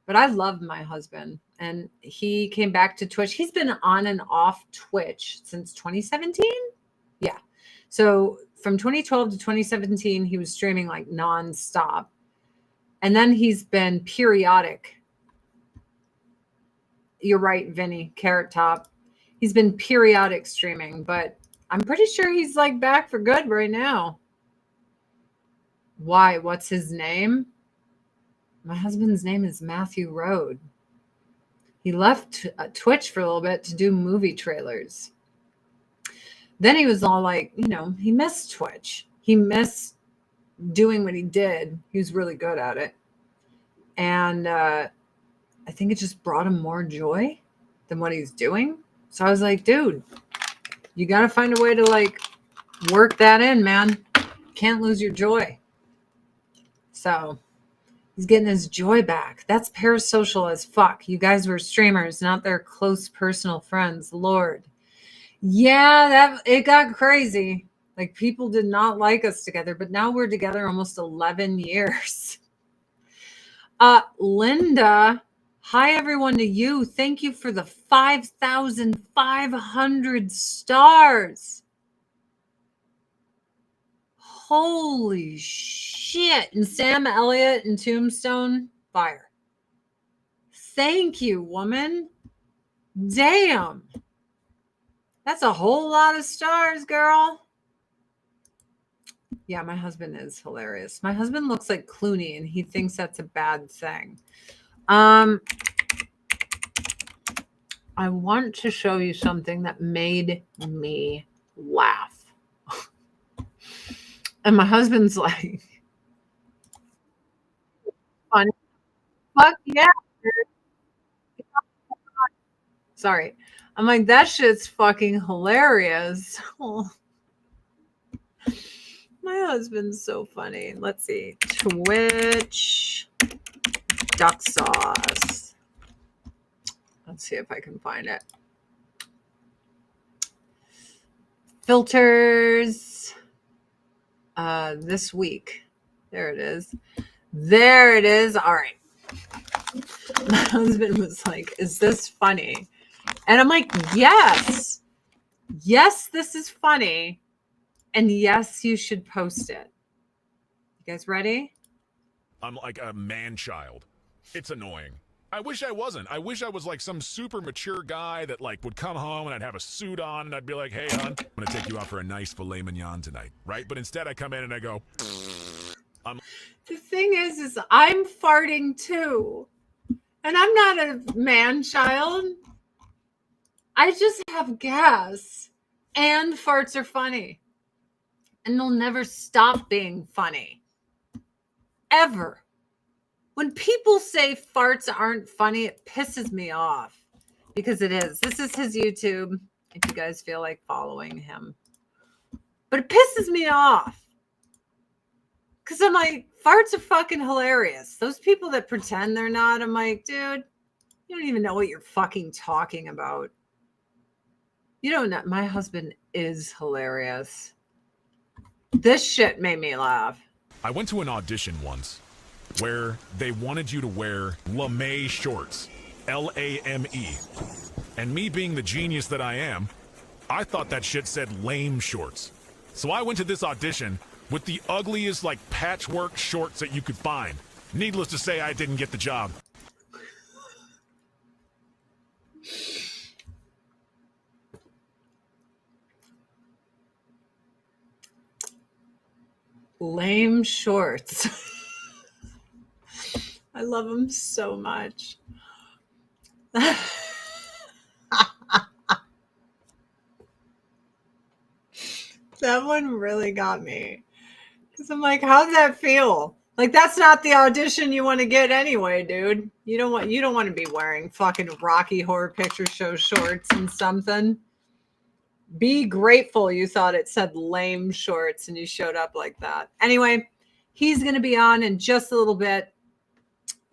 But I love my husband, and he came back to Twitch. He's been on and off Twitch since 2017. Yeah. So from 2012 to 2017, he was streaming like nonstop. And then he's been periodic. You're right, Vinny, Carrot Top. He's been periodic streaming, but I'm pretty sure he's like back for good right now. Why? What's his name? My husband's name is Matthew Road. He left Twitch for a little bit to do movie trailers. Then he was all like, he missed Twitch. He missed doing what he did. He was really good at it. And I think it just brought him more joy than what he's doing. So I was like, dude, you got to find a way to like work that in, man. Can't lose your joy. So he's getting his joy back. That's parasocial as fuck. You guys were streamers, not their close personal friends. Lord. Yeah, it got crazy. Like, people did not like us together, but now we're together almost 11 years. Linda, hi everyone to you. Thank you for the 5,500 stars. Holy shit. And Sam Elliott and Tombstone, fire. Thank you, woman. Damn. That's a whole lot of stars, girl. Yeah, my husband is hilarious. My husband looks like Clooney, and he thinks that's a bad thing. I want to show you something that made me laugh. And my husband's like, funny. Fuck yeah. Sorry. I'm like, that shit's fucking hilarious. Oh. My husband's so funny. Let's see. Twitch duck sauce. Let's see if I can find it. Filters. This week. There it is. There it is. All right. My husband was like, is this funny? And I'm like, yes. Yes, this is funny. And yes, you should post it. You guys ready? I'm like a man-child. It's annoying. I wish I wasn't. I wish I was like some super mature guy that like would come home and I'd have a suit on and I'd be like, hey, hon, I'm going to take you out for a nice filet mignon tonight, right? But instead I come in and I go, The thing is I'm farting too. And I'm not a man-child. I just have gas. And farts are funny. And they'll never stop being funny. Ever. When people say farts aren't funny, it pisses me off. Because it is. This is his YouTube, if you guys feel like following him. But it pisses me off. Because I'm like, farts are fucking hilarious. Those people that pretend they're not, I'm like, dude, you don't even know what you're fucking talking about. You don't know. My husband is hilarious. This shit made me laugh. I went to an audition once where they wanted you to wear lame shorts, L-A-M-E. And me being the genius that I am, I thought that shit said lame shorts. So I went to this audition with the ugliest like patchwork shorts that you could find. Needless to say, I didn't get the job. Lame shorts. I love them so much. That one really got me. Because I'm like, how's that feel? Like, that's not the audition you want to get anyway, dude. You don't want to be wearing fucking Rocky Horror Picture Show shorts and something. Be grateful you thought it said lame shorts and you showed up like that. Anyway, he's going to be on in just a little bit.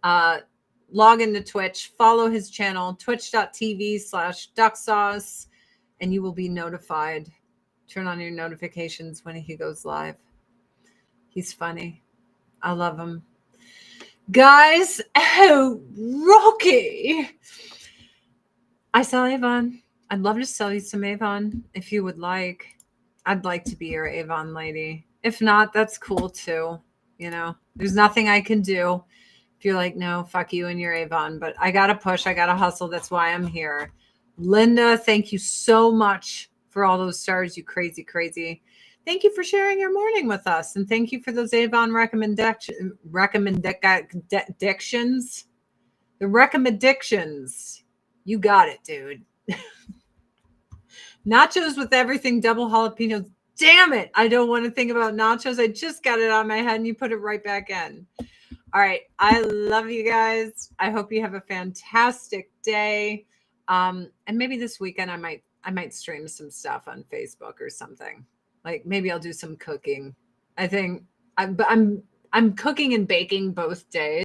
Log into Twitch, follow his channel, twitch.tv/ducksauce, and you will be notified. Turn on your notifications when he goes live. He's funny. I love him. Guys, oh, Rocky. I sell Avon. I'd love to sell you some Avon if you would like. I'd like to be your Avon lady. If not, that's cool too. You know, there's nothing I can do. If you're like, no, fuck you and your Avon, but I got to push. I got to hustle. That's why I'm here. Linda, thank you so much for all those stars. You crazy, crazy. Thank you for sharing your morning with us. And thank you for those Avon recommendations. The recommendations. You got it, dude. Nachos with everything, double jalapenos. Damn it. I don't want to think about nachos. I just got it on my head and you put it right back in. All right. I love you guys. I hope you have a fantastic day. And maybe this weekend I might stream some stuff on Facebook or something. Like maybe I'll do some cooking. I think I'm cooking and baking both days.